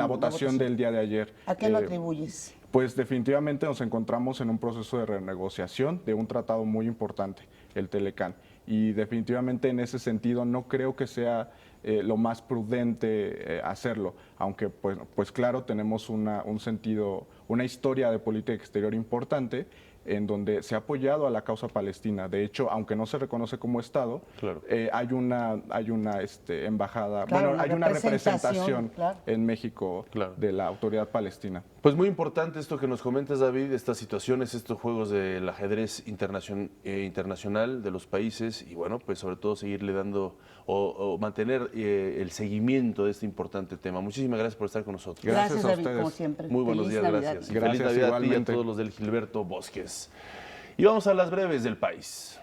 votación del día de ayer. ¿A qué lo atribuyes? Pues definitivamente nos encontramos en un proceso de renegociación de un tratado muy importante, el Telecán. Y definitivamente en ese sentido no creo que sea lo más prudente hacerlo, aunque pues claro, tenemos una historia de política exterior importante en donde se ha apoyado a la causa palestina. De hecho, aunque no se reconoce como Estado, claro, hay una embajada, claro, bueno, hay una representación claro, en México, claro, de la autoridad palestina. Pues muy importante esto que nos comentas, David, estas situaciones, estos juegos del ajedrez internacional de los países y bueno, pues sobre todo seguirle dando o mantener el seguimiento de este importante tema. Muchísimas gracias por estar con nosotros. Gracias a ustedes. David, como siempre. Muy buenos días, gracias. Y feliz Navidad a ti y a todos los del Gilberto Bosques. Y vamos a las breves del país.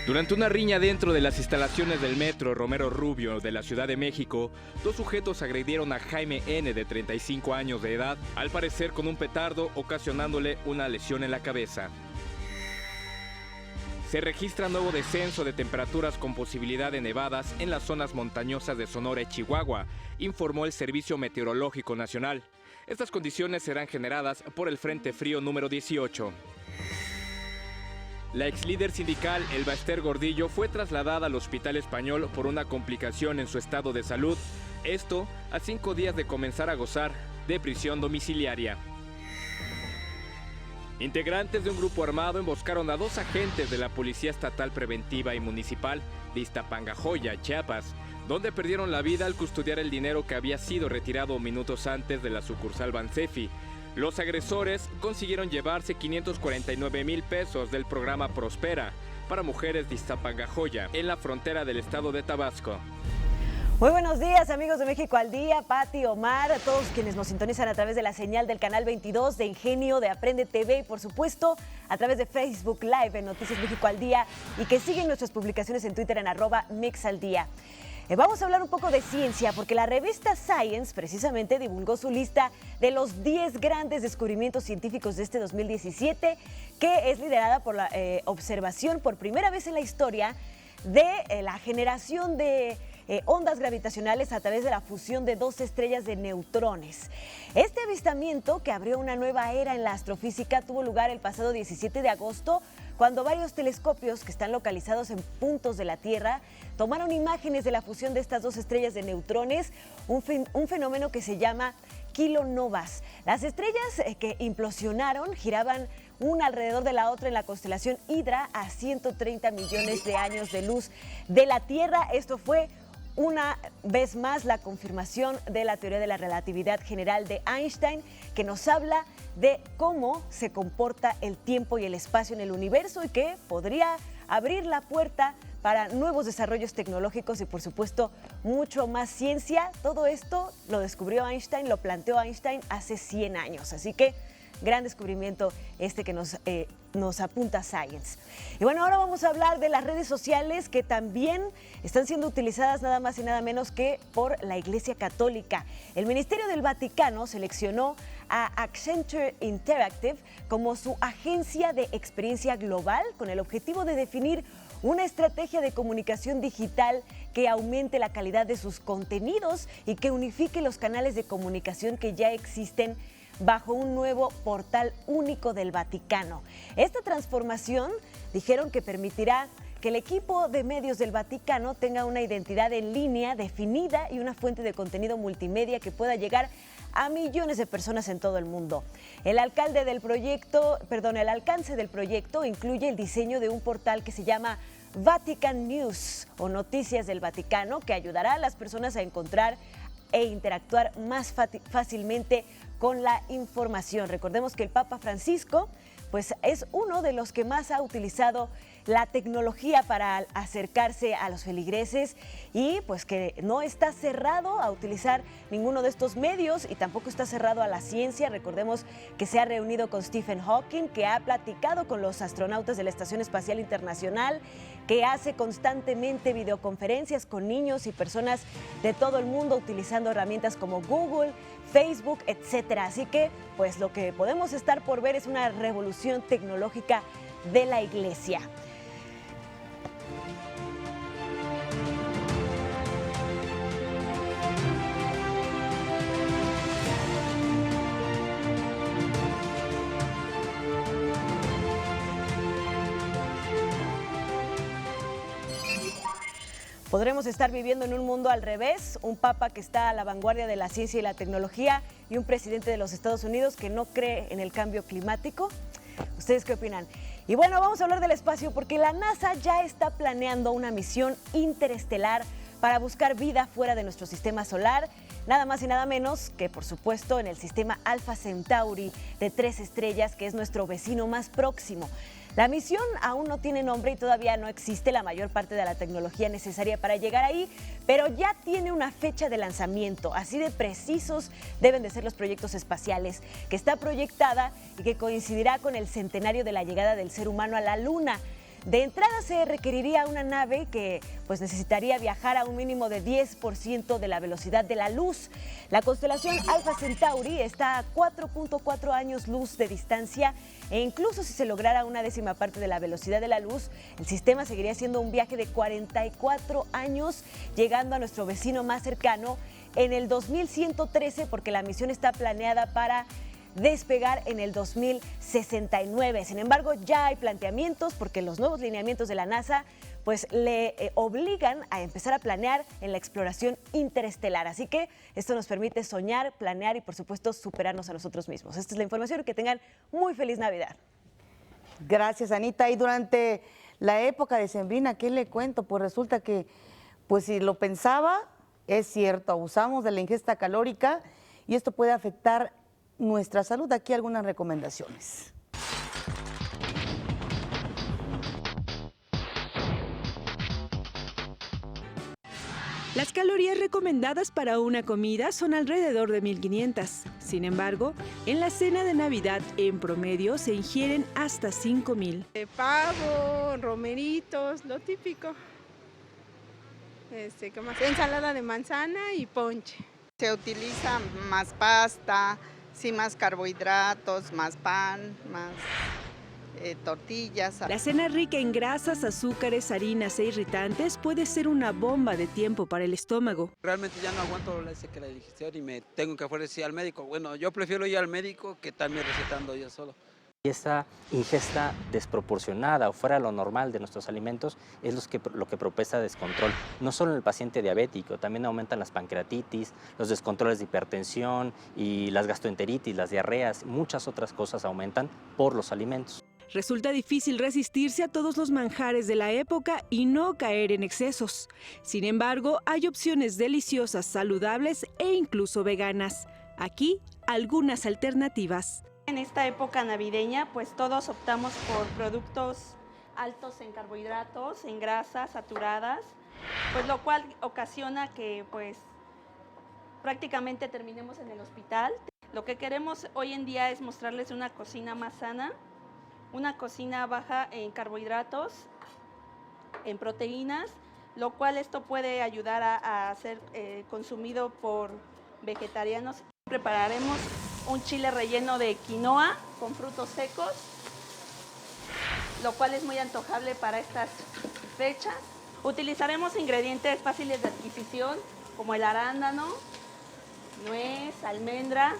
Durante una riña dentro de las instalaciones del metro Romero Rubio de la Ciudad de México, dos sujetos agredieron a Jaime N. de 35 años de edad, al parecer con un petardo, ocasionándole una lesión en la cabeza. Se registra nuevo descenso de temperaturas con posibilidad de nevadas en las zonas montañosas de Sonora y Chihuahua, informó el Servicio Meteorológico Nacional. Estas condiciones serán generadas por el Frente Frío número 18. La ex líder sindical Elba Ester Gordillo fue trasladada al Hospital Español por una complicación en su estado de salud. Esto a 5 días de comenzar a gozar de prisión domiciliaria. Integrantes de un grupo armado emboscaron a 2 agentes de la Policía Estatal Preventiva y Municipal de Iztapangajoya, Chiapas, donde perdieron la vida al custodiar el dinero que había sido retirado minutos antes de la sucursal Bansefi. Los agresores consiguieron llevarse 549,000 pesos del programa Prospera para mujeres de Iztapangajoya, en la frontera del estado de Tabasco. Muy buenos días, amigos de México al Día, Pati, Omar, a todos quienes nos sintonizan a través de la señal del canal 22 de Ingenio, de Aprende TV y por supuesto a través de Facebook Live en Noticias México al Día y que siguen nuestras publicaciones en Twitter en @mexaldía. Vamos a hablar un poco de ciencia porque la revista Science precisamente divulgó su lista de los 10 grandes descubrimientos científicos de este 2017, que es liderada por la observación por primera vez en la historia de la generación de ondas gravitacionales a través de la fusión de 2 estrellas de neutrones. Este avistamiento, que abrió una nueva era en la astrofísica, tuvo lugar el pasado 17 de agosto, cuando varios telescopios que están localizados en puntos de la Tierra tomaron imágenes de la fusión de estas 2 estrellas de neutrones, un fenómeno que se llama kilonovas. Las estrellas que implosionaron giraban una alrededor de la otra en la constelación Hidra a 130 millones de años de luz de la Tierra. Esto fue una vez más la confirmación de la teoría de la relatividad general de Einstein, que nos habla de cómo se comporta el tiempo y el espacio en el universo y que podría abrir la puerta para nuevos desarrollos tecnológicos y por supuesto mucho más ciencia. Todo esto lo descubrió Einstein, lo planteó Einstein hace 100 años, así que gran descubrimiento este que nos apunta Science. Y bueno, ahora vamos a hablar de las redes sociales que también están siendo utilizadas nada más y nada menos que por la Iglesia Católica. El Ministerio del Vaticano seleccionó a Accenture Interactive como su agencia de experiencia global con el objetivo de definir una estrategia de comunicación digital que aumente la calidad de sus contenidos y que unifique los canales de comunicación que ya existen bajo un nuevo portal único del Vaticano. Esta transformación dijeron que permitirá que el equipo de medios del Vaticano tenga una identidad en línea definida y una fuente de contenido multimedia que pueda llegar a millones de personas en todo el mundo. El alcance del proyecto incluye el diseño de un portal que se llama Vatican News o Noticias del Vaticano, que ayudará a las personas a encontrar e interactuar más fácilmente con la información. Recordemos que el Papa Francisco pues es uno de los que más ha utilizado la tecnología para acercarse a los feligreses y pues que no está cerrado a utilizar ninguno de estos medios y tampoco está cerrado a la ciencia. Recordemos que se ha reunido con Stephen Hawking, que ha platicado con los astronautas de la Estación Espacial Internacional, que hace constantemente videoconferencias con niños y personas de todo el mundo utilizando herramientas como Google, Facebook, etcétera. Así que pues lo que podemos estar por ver es una revolución tecnológica de la Iglesia. Podremos estar viviendo en un mundo al revés, un papa que está a la vanguardia de la ciencia y la tecnología y un presidente de los Estados Unidos que no cree en el cambio climático. ¿Ustedes qué opinan? Y bueno, vamos a hablar del espacio porque la NASA ya está planeando una misión interestelar para buscar vida fuera de nuestro sistema solar, nada más y nada menos que, por supuesto, en el sistema Alpha Centauri de 3 estrellas, que es nuestro vecino más próximo. La misión aún no tiene nombre y todavía no existe la mayor parte de la tecnología necesaria para llegar ahí, pero ya tiene una fecha de lanzamiento. Así de precisos deben de ser los proyectos espaciales, que está proyectada y que coincidirá con el centenario de la llegada del ser humano a la Luna. De entrada se requeriría una nave que pues necesitaría viajar a un mínimo de 10% de la velocidad de la luz. La constelación Alpha Centauri está a 4.4 años luz de distancia e incluso si se lograra una décima parte de la velocidad de la luz, el sistema seguiría haciendo un viaje de 44 años, llegando a nuestro vecino más cercano en el 2113, porque la misión está planeada para despegar en el 2069. Sin embargo, ya hay planteamientos porque los nuevos lineamientos de la NASA pues le obligan a empezar a planear en la exploración interestelar. Así que esto nos permite soñar, planear y por supuesto superarnos a nosotros mismos. Esta es la información y que tengan muy feliz Navidad. Gracias, Anita. Y durante la época decembrina, ¿qué le cuento? Pues resulta que, pues si lo pensaba, es cierto, abusamos de la ingesta calórica y esto puede afectar nuestra salud. Aquí algunas recomendaciones. Las calorías recomendadas para una comida son alrededor de 1500. Sin embargo, en la cena de Navidad en promedio se ingieren hasta 5000. Pavo, romeritos, lo típico. ¿Qué más? Ensalada de manzana y ponche. Se utiliza más pasta, sí, más carbohidratos, más pan, más tortillas. La cena rica en grasas, azúcares, harinas e irritantes puede ser una bomba de tiempo para el estómago. Realmente ya no aguanto la digestión y me tengo que ofrecer al médico. Bueno, yo prefiero ir al médico que estarme recetando yo solo. Esta ingesta desproporcionada o fuera de lo normal de nuestros alimentos es lo que propicia descontrol, no solo en el paciente diabético, también aumentan las pancreatitis, los descontroles de hipertensión y las gastroenteritis, las diarreas, muchas otras cosas aumentan por los alimentos. Resulta difícil resistirse a todos los manjares de la época y no caer en excesos. Sin embargo, hay opciones deliciosas, saludables e incluso veganas. Aquí, algunas alternativas. En esta época navideña, pues todos optamos por productos altos en carbohidratos, en grasas saturadas, pues lo cual ocasiona que pues prácticamente terminemos en el hospital. Lo que queremos hoy en día es mostrarles una cocina más sana, una cocina baja en carbohidratos, en proteínas, lo cual esto puede ayudar a ser consumido por vegetarianos. Prepararemos un chile relleno de quinoa con frutos secos, lo cual es muy antojable para estas fechas. Utilizaremos ingredientes fáciles de adquisición como el arándano, nuez, almendra,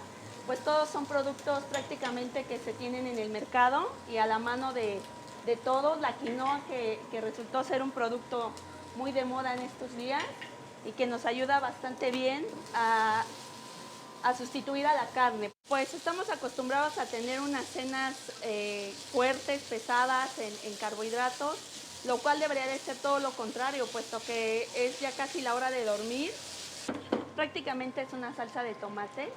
pues todos son productos prácticamente que se tienen en el mercado y a la mano de todos. La quinoa que resultó ser un producto muy de moda en estos días y que nos ayuda bastante bien a sustituir a la carne. Pues estamos acostumbrados a tener unas cenas fuertes, pesadas en carbohidratos, lo cual debería de ser todo lo contrario, puesto que es ya casi la hora de dormir. Prácticamente es una salsa de tomate,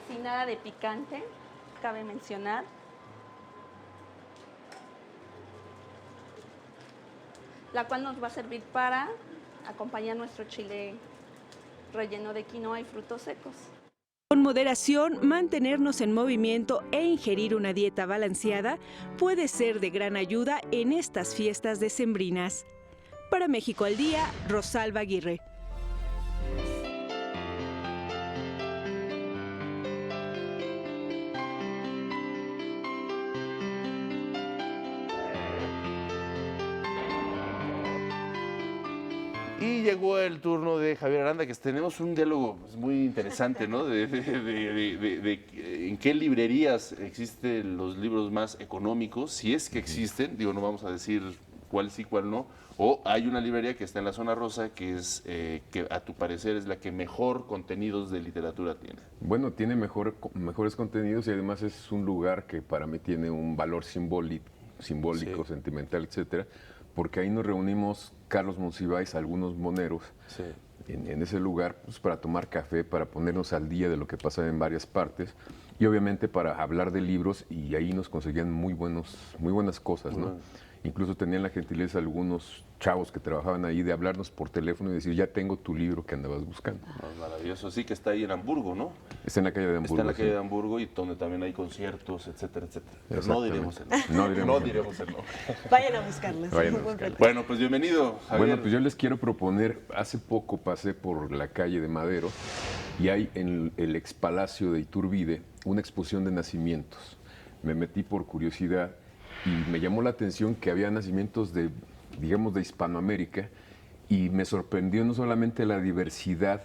sin nada de picante, cabe mencionar. La cual nos va a servir para acompañar nuestro chile relleno de quinoa y frutos secos. Con moderación, mantenernos en movimiento e ingerir una dieta balanceada puede ser de gran ayuda en estas fiestas decembrinas. Para México al Día, Rosalba Aguirre. Y llegó el turno de Javier Aranda, que tenemos un diálogo muy interesante, ¿no? De en qué librerías existen los libros más económicos, si es que existen, digo, no vamos a decir cuál sí, cuál no, o hay una librería que está en la zona rosa que es, que a tu parecer es la que mejor contenidos de literatura tiene. Bueno, tiene mejores contenidos y además es un lugar que para mí tiene un valor simbólico, sí, sentimental, etcétera, porque ahí nos reunimos Carlos Monsiváis, algunos moneros, sí, en ese lugar pues, para tomar café, para ponernos al día de lo que pasa en varias partes y obviamente para hablar de libros, y ahí nos conseguían muy buenas cosas, ¿no? Incluso tenían la gentileza algunos chavos que trabajaban ahí de hablarnos por teléfono y decir, ya tengo tu libro que andabas buscando. Maravilloso, sí, que está ahí en Hamburgo, ¿no? Está en la calle de Hamburgo. Está en la calle sí, de Hamburgo y donde también hay conciertos, etcétera, etcétera. Pero no diremos el no diremos el nombre. Vayan a buscarlos. Vayan a buscarlos. Bueno, pues bienvenido, Javier. Bueno, pues yo les quiero proponer, hace poco pasé por la calle de Madero y hay en el ex Palacio de Iturbide una exposición de nacimientos. Me metí por curiosidad y me llamó la atención que había nacimientos de, digamos, de Hispanoamérica, y me sorprendió no solamente la diversidad,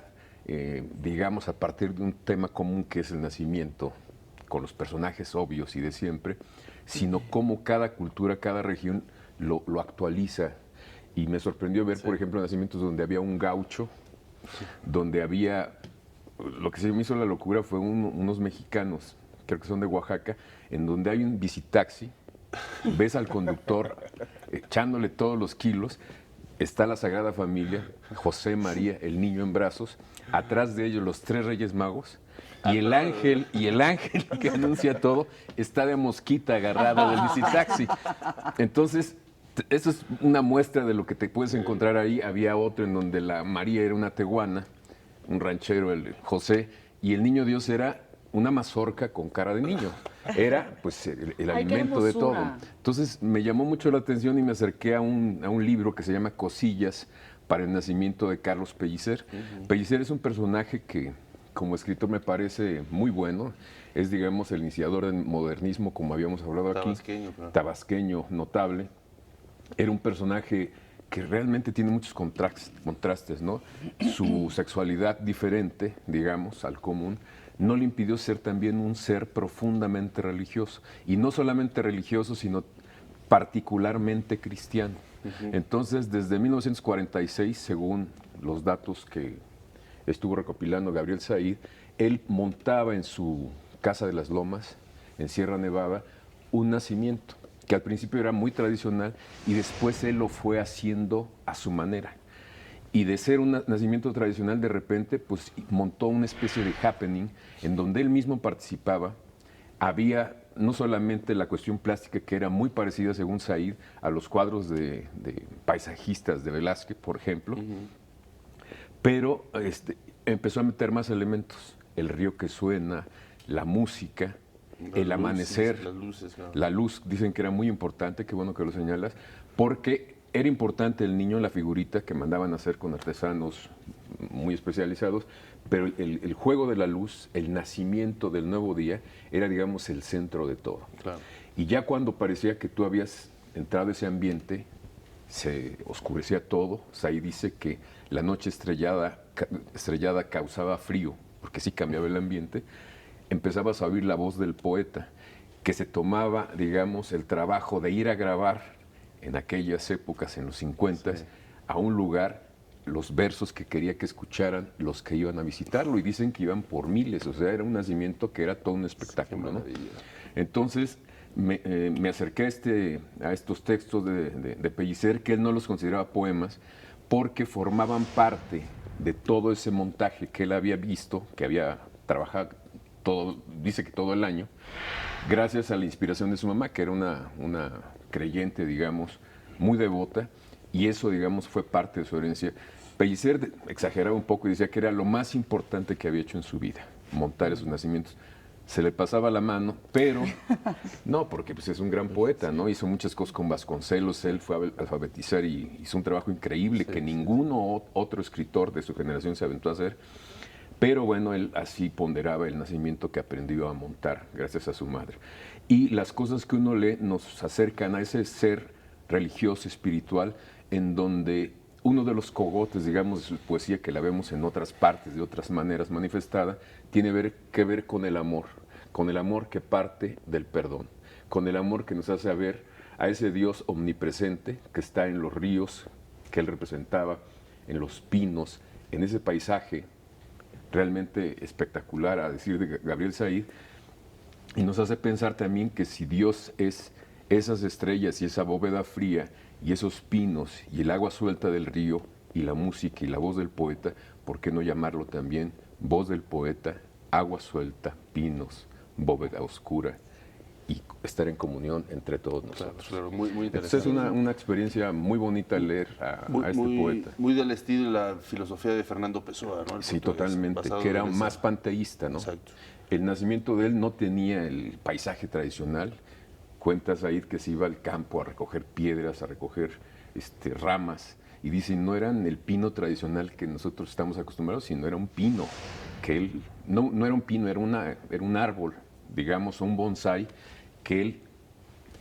digamos, a partir de un tema común que es el nacimiento, con los personajes obvios y de siempre, sino cómo cada cultura, cada región lo actualiza. Y me sorprendió ver, por ejemplo, nacimientos donde había un gaucho, donde había, lo que se me hizo la locura fue unos mexicanos, creo que son de Oaxaca, en donde hay un bicitaxi, ves al conductor echándole todos los kilos, está la Sagrada Familia, José, María, el niño en brazos, atrás de ellos los 3 Reyes Magos, y el ángel que anuncia todo está de mosquita agarrado del bicitaxi. Entonces, eso es una muestra de lo que te puedes encontrar ahí. Había otro en donde la María era una tehuana, un ranchero, el José, y el niño Dios era una mazorca con cara de niño. Era pues el alimento de todo. Entonces me llamó mucho la atención y me acerqué a un libro que se llama Cosillas para el nacimiento de Carlos Pellicer. Pellicer es un personaje que como escritor me parece muy bueno. Es, digamos, el iniciador del modernismo, como habíamos hablado aquí. Tabasqueño, notable. Era un personaje que realmente tiene muchos contrastes, ¿no? Su sexualidad diferente, digamos, al común, no le impidió ser también un ser profundamente religioso. Y no solamente religioso, sino particularmente cristiano. Entonces, desde 1946, según los datos que estuvo recopilando Gabriel Said, él montaba en su casa de las Lomas, en Sierra Nevada, un nacimiento que al principio era muy tradicional y después él lo fue haciendo a su manera. Y de ser un nacimiento tradicional, de repente, pues montó una especie de happening en donde él mismo participaba. Había no solamente la cuestión plástica, que era muy parecida, según Said, a los cuadros de paisajistas de Velázquez, por ejemplo, pero empezó a meter más elementos. El río que suena, la música, el amanecer, las luces, claro. La luz, dicen que era muy importante, qué bueno que lo señalas, porque era importante el niño, la figurita que mandaban a hacer con artesanos muy especializados, pero el juego de la luz, el nacimiento del nuevo día, era, digamos, el centro de todo. Claro. Y ya cuando parecía que tú habías entrado a ese ambiente, se oscurecía todo. Said dice que la noche estrellada causaba frío, porque sí cambiaba el ambiente. Empezabas a oír la voz del poeta, que se tomaba, digamos, el trabajo de ir a grabar en aquellas épocas, en los 50, a un lugar, los versos que quería que escucharan los que iban a visitarlo, y dicen que iban por miles. O sea, era un nacimiento que era todo un espectáculo, ¿no? Entonces, me acerqué a estos textos de Pellicer, que él no los consideraba poemas, porque formaban parte de todo ese montaje que él había visto, que había trabajado dice que todo el año, gracias a la inspiración de su mamá, que era una creyente, digamos, muy devota, y eso, digamos, fue parte de su herencia. Pellicer exageraba un poco y decía que era lo más importante que había hecho en su vida, montar esos nacimientos. Se le pasaba la mano, pero no, porque pues, es un gran poeta, ¿no? Hizo muchas cosas con Vasconcelos, él fue a alfabetizar y hizo un trabajo increíble que ninguno otro escritor de su generación se aventó a hacer. Pero bueno, él así ponderaba el nacimiento que aprendió a montar gracias a su madre. Y las cosas que uno lee nos acercan a ese ser religioso, espiritual, en donde uno de los cogotes, digamos, de su poesía, que la vemos en otras partes, de otras maneras manifestada, tiene que ver con el amor que parte del perdón, con el amor que nos hace ver a ese Dios omnipresente que está en los ríos que él representaba, en los pinos, en ese paisaje realmente espectacular, a decir de Gabriel Said, y nos hace pensar también que si Dios es esas estrellas y esa bóveda fría y esos pinos y el agua suelta del río y la música y la voz del poeta, ¿por qué no llamarlo también voz del poeta, agua suelta, pinos, bóveda oscura y estar en comunión entre todos nosotros? Claro, muy interesante. Entonces es una experiencia muy bonita leer a este poeta. Muy del estilo y la filosofía de Fernando Pessoa, ¿no? Sí, totalmente, que era más panteísta, ¿no? Exacto. El nacimiento de él no tenía el paisaje tradicional. Cuentas ahí que se iba al campo a recoger piedras, a recoger ramas, y dicen, no eran el pino tradicional que nosotros estamos acostumbrados, sino era un pino, que él, no era un pino, era un árbol, digamos, un bonsái, que él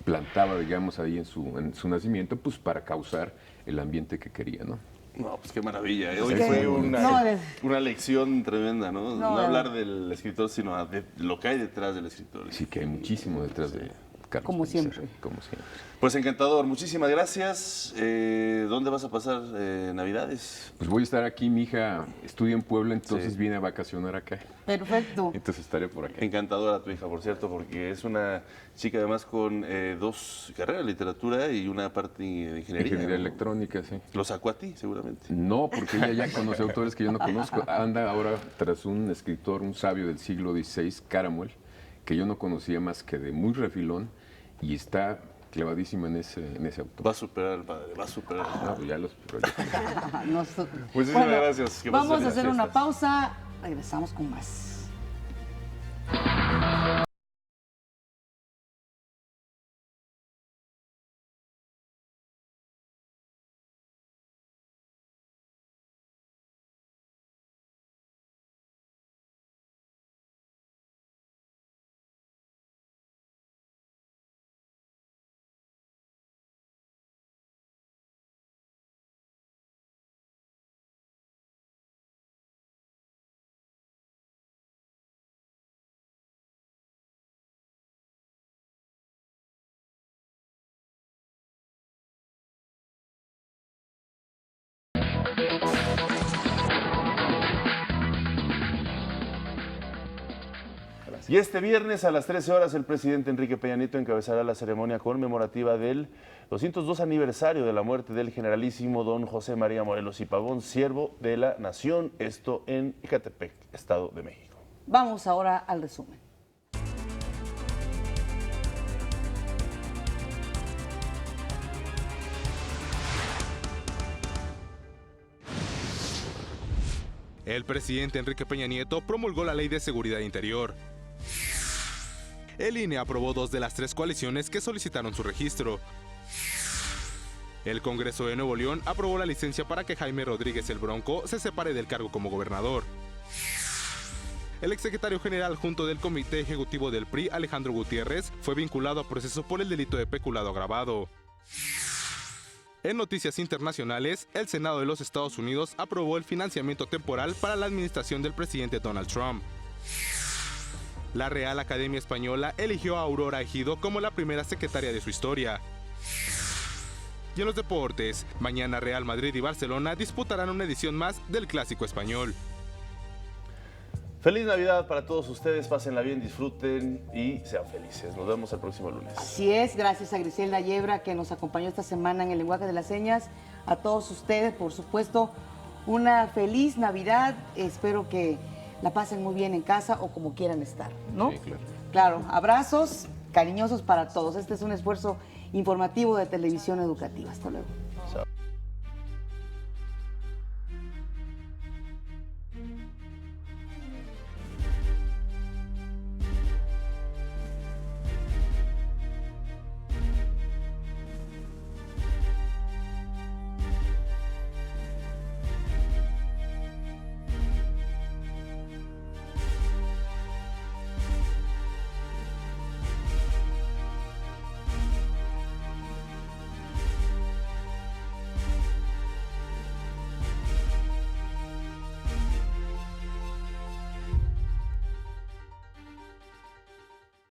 plantaba, digamos, ahí en su nacimiento, pues para causar el ambiente que quería, ¿no? No, pues qué maravilla. Hoy fue una lección tremenda, ¿no? No hablar del escritor, sino de lo que hay detrás del escritor. Sí, que hay muchísimo detrás de Carlos Como Pellicer, siempre. como siempre. Pues encantador, muchísimas gracias. ¿Dónde vas a pasar Navidades? Pues voy a estar aquí, mi hija estudia en Puebla, entonces viene a vacacionar acá. Perfecto. Entonces estaré por acá. Encantadora tu hija, por cierto, porque es una chica además con 2 carreras, literatura y una parte de ingeniería. Ingeniería electrónica, sí. ¿Lo sacó a ti, seguramente? No, porque ella ya conoce autores que yo no conozco. Anda ahora tras un escritor, un sabio del siglo XVI, Caramuel, que yo no conocía más que de muy refilón, y está clavadísima en ese autor. Va a superar al padre, va a superar. Pues ya los Muchísimas gracias. Vamos a hacer una pausa, regresamos con más. Y este viernes a las 13 horas el presidente Enrique Peña Nieto encabezará la ceremonia conmemorativa del 202 aniversario de la muerte del generalísimo don José María Morelos y Pavón, siervo de la nación, esto en Ecatepec, Estado de México. Vamos ahora al resumen. El presidente Enrique Peña Nieto promulgó la Ley de Seguridad Interior. El INE aprobó 2 de las 3 coaliciones que solicitaron su registro. El Congreso de Nuevo León aprobó la licencia para que Jaime Rodríguez el Bronco se separe del cargo como gobernador. El exsecretario general junto del Comité Ejecutivo del PRI, Alejandro Gutiérrez, fue vinculado a proceso por el delito de peculado agravado. En noticias internacionales, el Senado de los Estados Unidos aprobó el financiamiento temporal para la administración del presidente Donald Trump. La Real Academia Española eligió a Aurora Ejido como la primera secretaria de su historia. Y en los deportes, mañana Real Madrid y Barcelona disputarán una edición más del Clásico Español. Feliz Navidad para todos ustedes, pásenla bien, disfruten y sean felices. Nos vemos el próximo lunes. Así es, gracias a Griselda Yebra que nos acompañó esta semana en el lenguaje de las señas. A todos ustedes, por supuesto, una feliz Navidad. Espero que la pasen muy bien en casa o como quieran estar, ¿no? Sí, claro. Claro, abrazos cariñosos para todos. Este es un esfuerzo informativo de Televisión Educativa. Hasta luego.